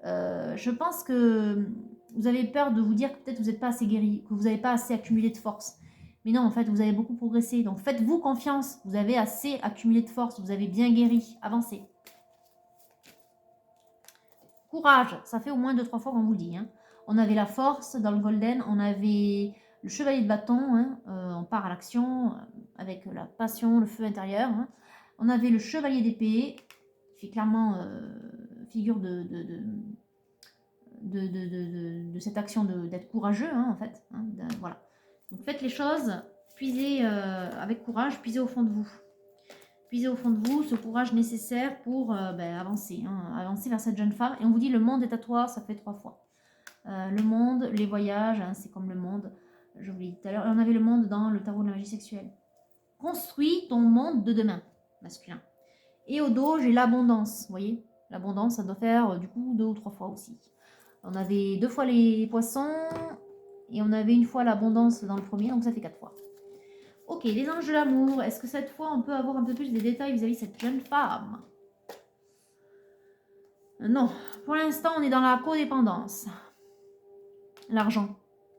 Je pense que vous avez peur de vous dire que peut-être vous n'êtes pas assez guéri, que vous n'avez pas assez accumulé de force. Mais non, en fait, vous avez beaucoup progressé. Donc, faites-vous confiance. Vous avez assez accumulé de force. Vous avez bien guéri. Avancez. Courage, ça fait au moins 2-3 fois qu'on vous le dit. Hein. On avait la force dans le golden, on avait le chevalier de bâton, hein, on part à l'action avec la passion, le feu intérieur. Hein. On avait le chevalier d'épée, qui fait clairement figure de cette action d'être courageux, hein, en fait. Hein, voilà. Donc faites les choses, puisez avec courage, puisez au fond de vous. Puisez au fond de vous ce courage nécessaire pour avancer, hein, avancer vers cette jeune femme. Et on vous dit, le monde est à toi, ça fait 3 fois. Le monde, les voyages, hein, c'est comme le monde, je vous l'ai dit tout à l'heure. On avait le monde dans le tarot de la magie sexuelle. Construis ton monde de demain, masculin. Et au dos, j'ai l'abondance, vous voyez. L'abondance, ça doit faire du coup 2 ou 3 fois aussi. On avait 2 fois les poissons et on avait une fois l'abondance dans le premier, donc ça fait 4 fois. Ok, les anges de l'amour. Est-ce que cette fois, on peut avoir un peu plus de détails vis-à-vis de cette jeune femme? Non. Pour l'instant, on est dans la codépendance. L'argent.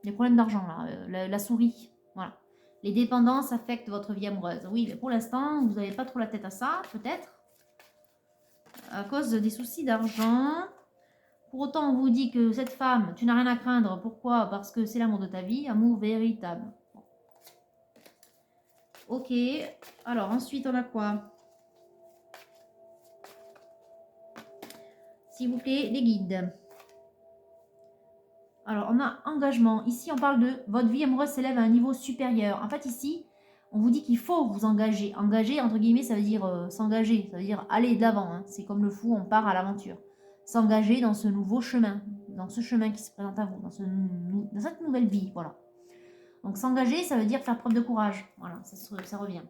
Les problèmes d'argent, là. La souris. Voilà. Les dépendances affectent votre vie amoureuse. Oui, mais pour l'instant, vous n'avez pas trop la tête à ça, peut-être. À cause des soucis d'argent. Pour autant, on vous dit que cette femme, tu n'as rien à craindre. Pourquoi? Parce que c'est l'amour de ta vie, amour véritable. Ok, alors ensuite on a quoi? S'il vous plaît, les guides. Alors, on a engagement. Ici, on parle de votre vie amoureuse s'élève à un niveau supérieur. En fait, ici, on vous dit qu'il faut vous engager. Engager, entre guillemets, ça veut dire s'engager. Ça veut dire aller de l'avant. Hein. C'est comme le fou, on part à l'aventure. S'engager dans ce nouveau chemin. Dans ce chemin qui se présente à vous. Dans cette nouvelle vie. Voilà. Donc, s'engager, ça veut dire faire preuve de courage. Voilà, ça revient.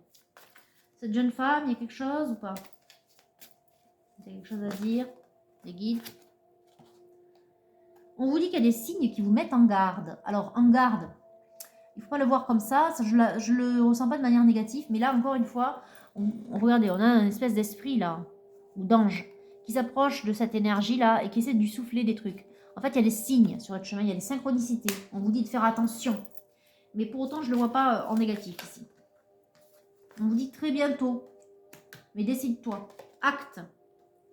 Cette jeune femme, il y a quelque chose ou pas? Il y a quelque chose à dire? Les guides? On vous dit qu'il y a des signes qui vous mettent en garde. Alors, en garde, il ne faut pas le voir comme ça. Je ne le ressens pas de manière négative. Mais là, encore une fois, regardez, on a une espèce d'esprit là, ou d'ange, qui s'approche de cette énergie-là et qui essaie de lui souffler des trucs. En fait, il y a des signes sur votre chemin, il y a des synchronicités. On vous dit de faire attention. Mais pour autant, je ne le vois pas en négatif ici. On vous dit très bientôt. Mais décide-toi. Acte.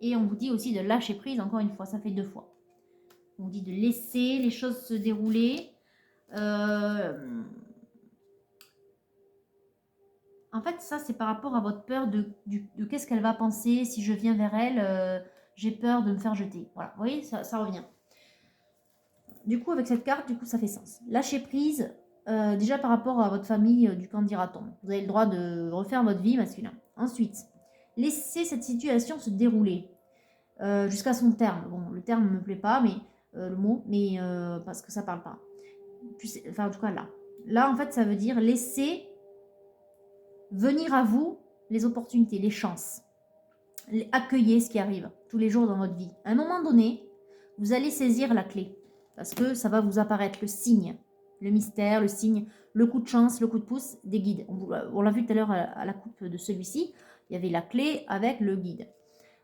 Et on vous dit aussi de lâcher prise, encore une fois. Ça fait 2 fois. On vous dit de laisser les choses se dérouler. En fait, ça, c'est par rapport à votre peur de qu'est-ce qu'elle va penser. Si je viens vers elle, j'ai peur de me faire jeter. Voilà, vous voyez, ça revient. Du coup, avec cette carte, ça fait sens. Lâcher prise, déjà par rapport à votre famille du camp d'Iraton. Vous avez le droit de refaire votre vie masculin. Ensuite, laissez cette situation se dérouler jusqu'à son terme. Bon, le terme ne me plaît pas, mais le mot, mais parce que ça parle pas. Puis, enfin, en tout cas, là. Là, en fait, ça veut dire laisser venir à vous les opportunités, les chances. Accueillez ce qui arrive tous les jours dans votre vie. À un moment donné, vous allez saisir la clé. Parce que ça va vous apparaître le signe, le mystère, le signe, le coup de chance, le coup de pouce des guides. On l'a vu tout à l'heure à la coupe de celui-ci. Il y avait la clé avec le guide.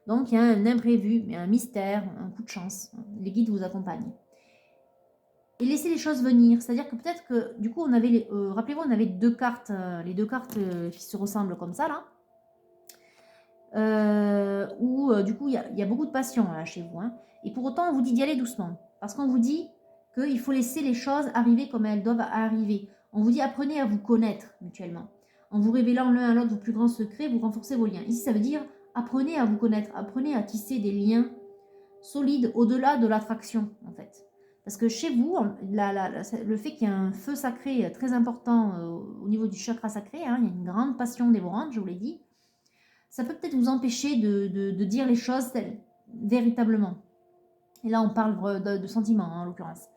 Donc, il y a un imprévu, mais un mystère, un coup de chance. Les guides vous accompagnent. Et laisser les choses venir. C'est-à-dire que peut-être que, du coup, on avait, rappelez-vous, on avait 2 cartes, les 2 cartes qui se ressemblent comme ça, là. Où, du coup, il y a beaucoup de passion, là, chez vous. Hein. Et pour autant, on vous dit d'y aller doucement. Parce qu'on vous dit qu'il faut laisser les choses arriver comme elles doivent arriver. On vous dit apprenez à vous connaître mutuellement. En vous révélant l'un à l'autre vos plus grands secrets, vous renforcez vos liens. Ici, ça veut dire apprenez à vous connaître, apprenez à tisser des liens solides au-delà de l'attraction, en fait. Parce que chez vous, le fait qu'il y ait un feu sacré très important au niveau du chakra sacré, hein, il y a une grande passion dévorante, je vous l'ai dit, ça peut peut-être vous empêcher de dire les choses véritablement. Et là, on parle de sentiments, hein, en l'occurrence.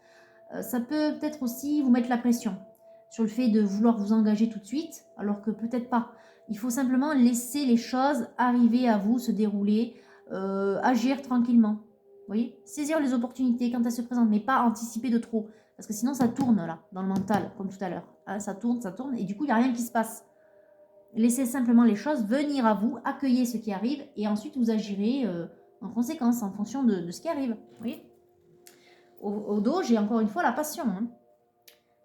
Ça peut peut-être aussi vous mettre la pression sur le fait de vouloir vous engager tout de suite, alors que peut-être pas. Il faut simplement laisser les choses arriver à vous, se dérouler, agir tranquillement. Vous voyez? Saisir les opportunités quand elles se présentent, mais pas anticiper de trop. Parce que sinon, ça tourne là, dans le mental, comme tout à l'heure. Hein, ça tourne, et du coup, il n'y a rien qui se passe. Laissez simplement les choses venir à vous, accueillez ce qui arrive, et ensuite vous agirez en conséquence, en fonction de ce qui arrive. Vous voyez? Au dos, j'ai encore une fois la passion. Hein.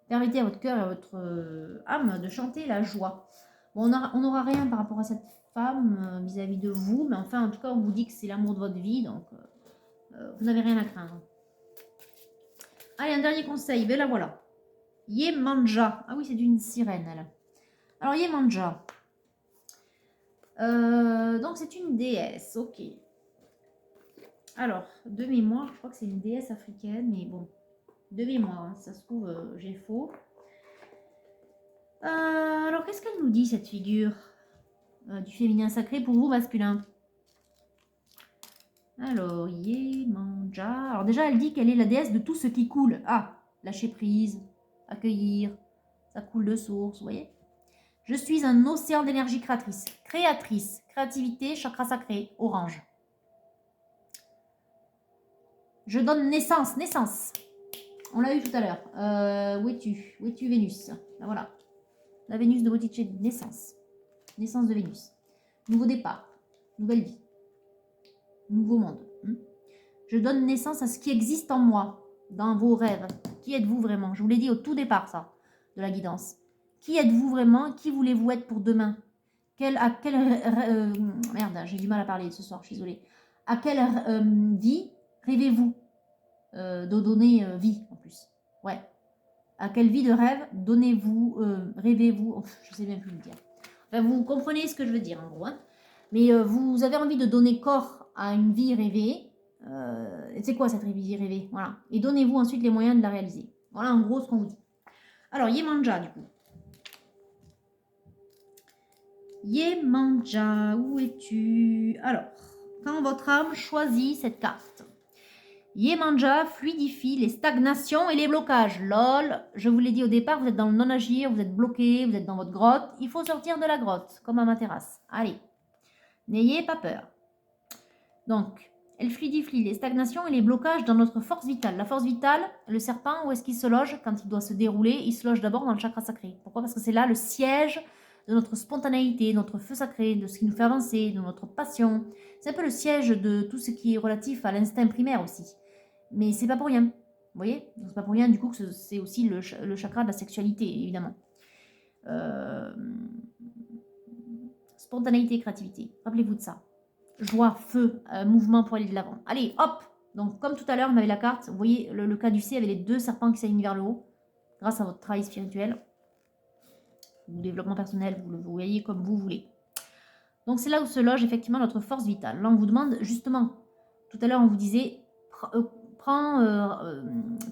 Permettez à votre cœur et à votre âme de chanter la joie. Bon, on n'aura rien par rapport à cette femme vis-à-vis de vous, mais enfin, en tout cas, on vous dit que c'est l'amour de votre vie, donc vous n'avez rien à craindre. Allez, un dernier conseil, ben la voilà. Yemanja. Ah oui, c'est une sirène, elle. Alors, Yemanja. Donc, c'est une déesse, ok. Alors, de mémoire, je crois que c'est une déesse africaine, mais bon, de mémoire, hein, ça se trouve, j'ai faux. Alors, qu'est-ce qu'elle nous dit, cette figure du féminin sacré pour vous, masculin? Alors, Yemanja. Alors, déjà, elle dit qu'elle est la déesse de tout ce qui coule. Ah, lâcher prise, accueillir, ça coule de source, vous voyez? Je suis un océan d'énergie créatrice. Créatrice, créativité, chakra sacré, orange. Je donne naissance, naissance. On l'a eu tout à l'heure. Où es-tu? Où es-tu, Vénus? Ben voilà. La Vénus de Botticelli, naissance. Naissance de Vénus. Nouveau départ. Nouvelle vie. Nouveau monde. Je donne naissance à ce qui existe en moi, dans vos rêves. Qui êtes-vous vraiment? Je vous l'ai dit au tout départ, ça, de la guidance. Qui êtes-vous vraiment? Qui voulez-vous être pour demain? Merde, j'ai du mal à parler ce soir, je suis désolée. À quelle vie rêvez-vous? de donner vie en plus. Ouais. À quelle vie de rêve donnez-vous, rêvez-vous, je sais bien plus le dire. Enfin, vous comprenez ce que je veux dire en gros. Hein. Mais vous avez envie de donner corps à une vie rêvée. C'est quoi cette vie rêvée? Voilà. Et donnez-vous ensuite les moyens de la réaliser. Voilà en gros ce qu'on vous dit. Alors, Yemanja du coup. Yemanja, où es-tu? Alors, quand votre âme choisit cette carte. Yemanja fluidifie les stagnations et les blocages. LOL, je vous l'ai dit au départ, vous êtes dans le non-agir, vous êtes bloqué, vous êtes dans votre grotte. Il faut sortir de la grotte, comme à ma terrasse. Allez, n'ayez pas peur. Donc, elle fluidifie les stagnations et les blocages dans notre force vitale. La force vitale, le serpent, où est-ce qu'il se loge quand il doit se dérouler? Il se loge d'abord dans le chakra sacré. Pourquoi? Parce que c'est là le siège de notre spontanéité, notre feu sacré, de ce qui nous fait avancer, de notre passion. C'est un peu le siège de tout ce qui est relatif à l'instinct primaire aussi. Mais c'est pas pour rien. Vous voyez? C'est pas pour rien du coup que c'est aussi le chakra de la sexualité, évidemment. Spontanéité, créativité. Rappelez-vous de ça. Joie, feu, mouvement pour aller de l'avant. Allez, hop! Donc, comme tout à l'heure, on avait la carte. Vous voyez, le caducée avait les deux serpents qui s'alignent vers le haut, grâce à votre travail spirituel ou développement personnel, vous le voyez comme vous voulez. Donc, c'est là où se loge effectivement notre force vitale. Là, on vous demande justement, tout à l'heure, on vous disait, prends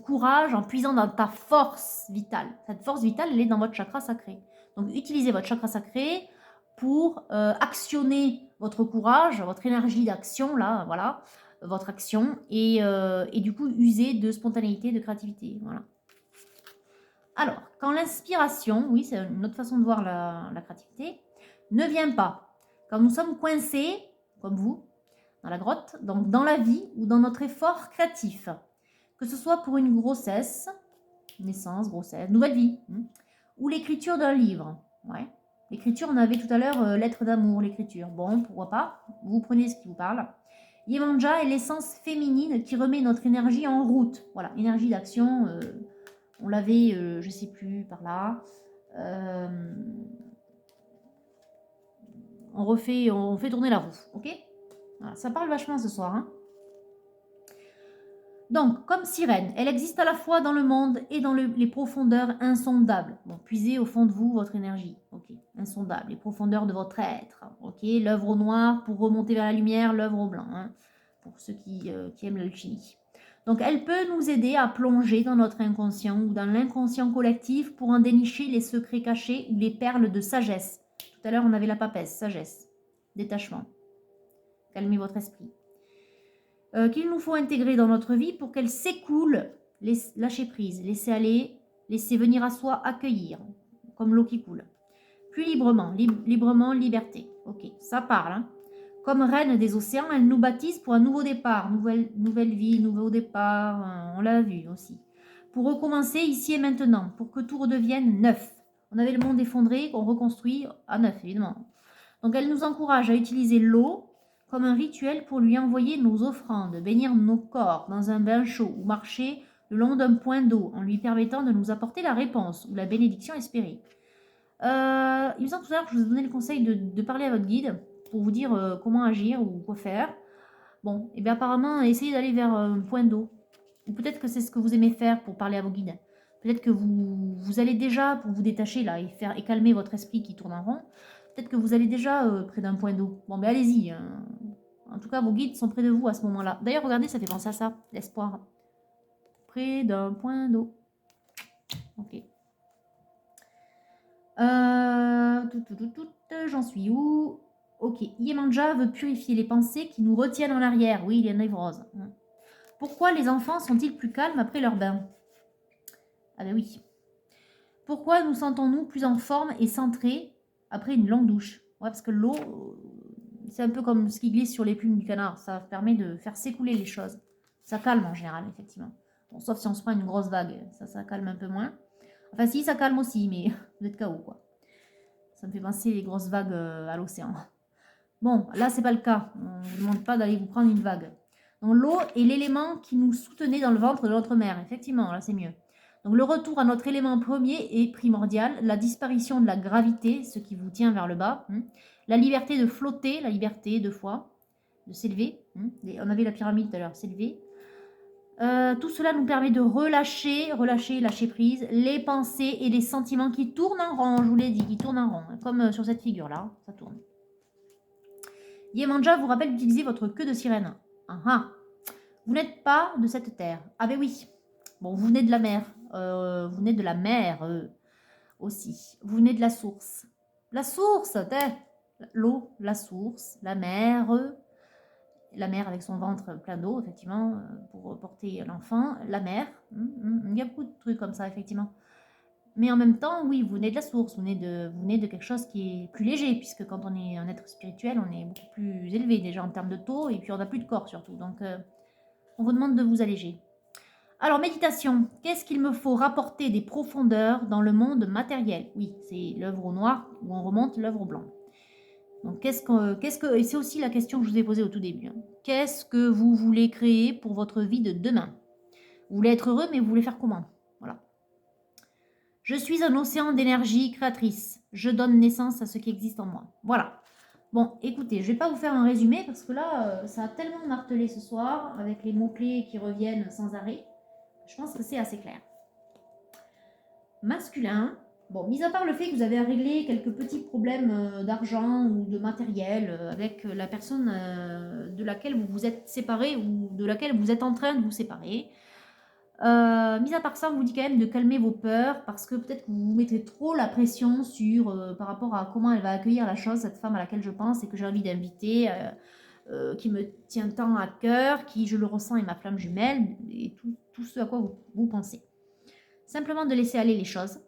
courage en puisant dans ta force vitale. Cette force vitale, elle est dans votre chakra sacré. Donc, utilisez votre chakra sacré pour actionner votre courage, votre énergie d'action, là, voilà, votre action, et du coup, user de spontanéité, de créativité, voilà. Alors, quand l'inspiration, oui, c'est une autre façon de voir la créativité, ne vient pas, quand nous sommes coincés, comme vous, dans la grotte, donc dans la vie ou dans notre effort créatif, que ce soit pour une grossesse, naissance, grossesse, nouvelle vie, ou l'écriture d'un livre, ouais. L'écriture, on avait tout à l'heure lettre d'amour, l'écriture. Bon, pourquoi pas? Vous prenez ce qui vous parle. Yemanja est l'essence féminine qui remet notre énergie en route. Voilà, énergie d'action. On l'avait, je sais plus, par là. On fait tourner la roue, ok? Voilà, ça parle vachement ce soir, hein. Donc, comme sirène, elle existe à la fois dans le monde et dans les profondeurs insondables. Bon, puisez au fond de vous votre énergie, ok, insondable, les profondeurs de votre être, ok, l'œuvre au noir pour remonter vers la lumière, l'œuvre au blanc, hein, pour ceux qui aiment l'alchimie. Donc, elle peut nous aider à plonger dans notre inconscient ou dans l'inconscient collectif pour en dénicher les secrets cachés ou les perles de sagesse. Tout à l'heure, on avait la papesse, sagesse, détachement. Calmez votre esprit. Qu'il nous faut intégrer dans notre vie pour qu'elle s'écoule, lâcher prise, laisser aller, laisser venir à soi, accueillir, comme l'eau qui coule. Plus librement, librement, liberté. Ok, ça parle. Hein. Comme reine des océans, elle nous baptise pour un nouveau départ, nouvelle vie, nouveau départ, on l'a vu aussi. Pour recommencer ici et maintenant, pour que tout redevienne neuf. On avait le monde effondré, qu'on reconstruit à neuf, évidemment. Donc elle nous encourage à utiliser l'eau comme un rituel pour lui envoyer nos offrandes, bénir nos corps dans un bain chaud ou marcher le long d'un point d'eau en lui permettant de nous apporter la réponse ou la bénédiction espérée. Il me semble tout à l'heure que je vous ai donné le conseil de parler à votre guide pour vous dire comment agir ou quoi faire. Bon, et bien apparemment, essayez d'aller vers un point d'eau. Ou peut-être que c'est ce que vous aimez faire pour parler à vos guides. Peut-être que vous allez déjà, pour vous détacher là et calmer votre esprit qui tourne en rond, peut-être que vous allez déjà près d'un point d'eau. Bon, ben allez-y. Hein. En tout cas, vos guides sont près de vous à ce moment-là. D'ailleurs, regardez, ça fait penser à ça, l'espoir. Près d'un point d'eau. Ok. J'en suis où? Ok. Yemanja veut purifier les pensées qui nous retiennent en arrière. Oui, il y a une névrose. Pourquoi les enfants sont-ils plus calmes après leur bain? Ah ben oui. Pourquoi nous sentons-nous plus en forme et centrés après une longue douche? Ouais, parce que l'eau, c'est un peu comme ce qui glisse sur les plumes du canard. Ça permet de faire s'écouler les choses. Ça calme en général, effectivement. Bon, sauf si on se prend une grosse vague. Ça calme un peu moins. Enfin, si, ça calme aussi, mais vous êtes KO, quoi. Ça me fait penser les grosses vagues à l'océan. Bon, là, c'est pas le cas. On ne vous demande pas d'aller vous prendre une vague. Donc, l'eau est l'élément qui nous soutenait dans le ventre de notre mère. Effectivement, là, c'est mieux. Donc, le retour à notre élément premier est primordial. La disparition de la gravité, ce qui vous tient vers le bas. La liberté de flotter, la liberté, deux fois, de s'élever. On avait la pyramide tout à l'heure, s'élever. Tout cela nous permet de relâcher, lâcher prise, les pensées et les sentiments qui tournent en rond, je vous l'ai dit, qui tournent en rond, hein, comme sur cette figure-là, ça tourne. Yemanja vous rappelle d'utiliser votre queue de sirène. Ah ah. Vous n'êtes pas de cette terre. Ah ben oui. Bon, vous venez de la mer. Vous venez de la mer aussi. Vous venez de la source. La source, l'eau, la source, la mer avec son ventre plein d'eau, effectivement, pour porter l'enfant, la mer. Il y a beaucoup de trucs comme ça, effectivement. Mais en même temps, oui, vous venez de la source, vous venez de quelque chose qui est plus léger, puisque quand on est un être spirituel, on est beaucoup plus élevé déjà en termes de taux, et puis on n'a plus de corps surtout. Donc, on vous demande de vous alléger. Alors, méditation. Qu'est-ce qu'il me faut rapporter des profondeurs dans le monde matériel? Oui, c'est l'œuvre au noir, où on remonte l'œuvre au blanc. Donc, et c'est aussi la question que je vous ai posée au tout début. Hein. Qu'est-ce que vous voulez créer pour votre vie de demain? Vous voulez être heureux, mais vous voulez faire comment? Voilà. Je suis un océan d'énergie créatrice. Je donne naissance à ce qui existe en moi. Voilà. Bon, écoutez, je ne vais pas vous faire un résumé parce que là, ça a tellement martelé ce soir avec les mots-clés qui reviennent sans arrêt. Je pense que c'est assez clair. Masculin. Bon, mis à part le fait que vous avez à régler quelques petits problèmes d'argent ou de matériel avec la personne de laquelle vous vous êtes séparé ou de laquelle vous êtes en train de vous séparer. Mis à part ça, on vous dit quand même de calmer vos peurs parce que peut-être que vous vous mettez trop la pression par rapport à comment elle va accueillir la chose, cette femme à laquelle je pense et que j'ai envie d'inviter, qui me tient tant à cœur, qui, je le ressens, est ma flamme jumelle et tout ce à quoi vous pensez. Simplement de laisser aller les choses,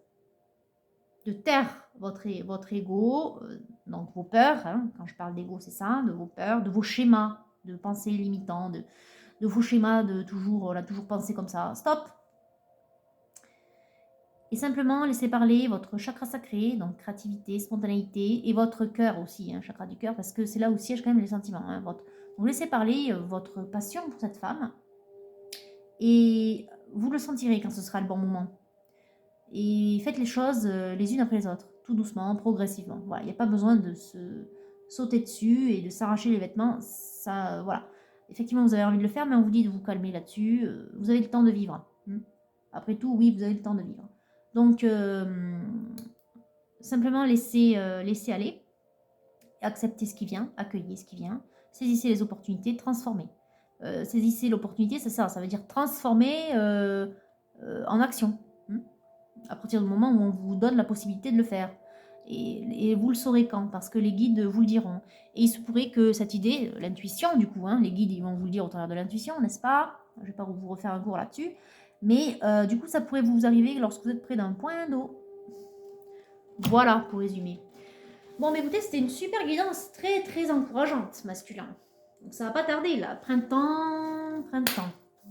de taire votre ego, donc vos peurs, hein, quand je parle d'ego, c'est ça, de vos peurs, de vos schémas de pensée limitants, de vos schémas de toujours, on a toujours pensé comme ça. Stop! Et simplement laissez parler votre chakra sacré, donc créativité, spontanéité, et votre cœur aussi, hein, chakra du cœur, parce que c'est là où siègent quand même les sentiments. Hein, donc laissez parler votre passion pour cette femme, et vous le sentirez quand ce sera le bon moment. Et faites les choses les unes après les autres, tout doucement, progressivement. Voilà, il n'y a pas besoin de se sauter dessus et de s'arracher les vêtements. Ça, voilà. Effectivement, vous avez envie de le faire, mais on vous dit de vous calmer là-dessus. Vous avez le temps de vivre. Après tout, oui, vous avez le temps de vivre. Donc, simplement laissez aller, acceptez ce qui vient, accueillez ce qui vient, saisissez les opportunités, transformez. Saisissez l'opportunité, c'est ça, ça veut dire transformer en action. À partir du moment où on vous donne la possibilité de le faire. Et vous le saurez quand, parce que les guides vous le diront. Et il se pourrait que cette idée, l'intuition du coup, hein, les guides ils vont vous le dire au travers de l'intuition, n'est-ce pas? Je ne vais pas vous refaire un cours là-dessus. Mais du coup, ça pourrait vous arriver lorsque vous êtes près d'un point d'eau. Voilà, pour résumer. Bon, mais écoutez, c'était une super guidance très, très encourageante, masculin. Donc ça va pas tarder, là. Printemps.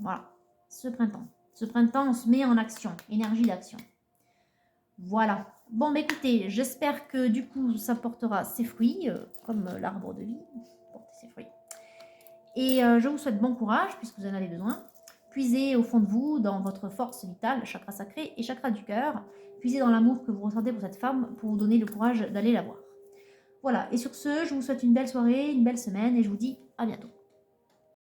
Voilà, ce printemps. Ce printemps, on se met en action, énergie d'action. Voilà. Bon, mais écoutez, j'espère que du coup, ça portera ses fruits, comme l'arbre de vie porte ses fruits. Et je vous souhaite bon courage, puisque vous en avez besoin. Puisez au fond de vous, dans votre force vitale, chakra sacré et chakra du cœur. Puisez dans l'amour que vous ressentez pour cette femme, pour vous donner le courage d'aller la voir. Voilà, et sur ce, je vous souhaite une belle soirée, une belle semaine, et je vous dis à bientôt.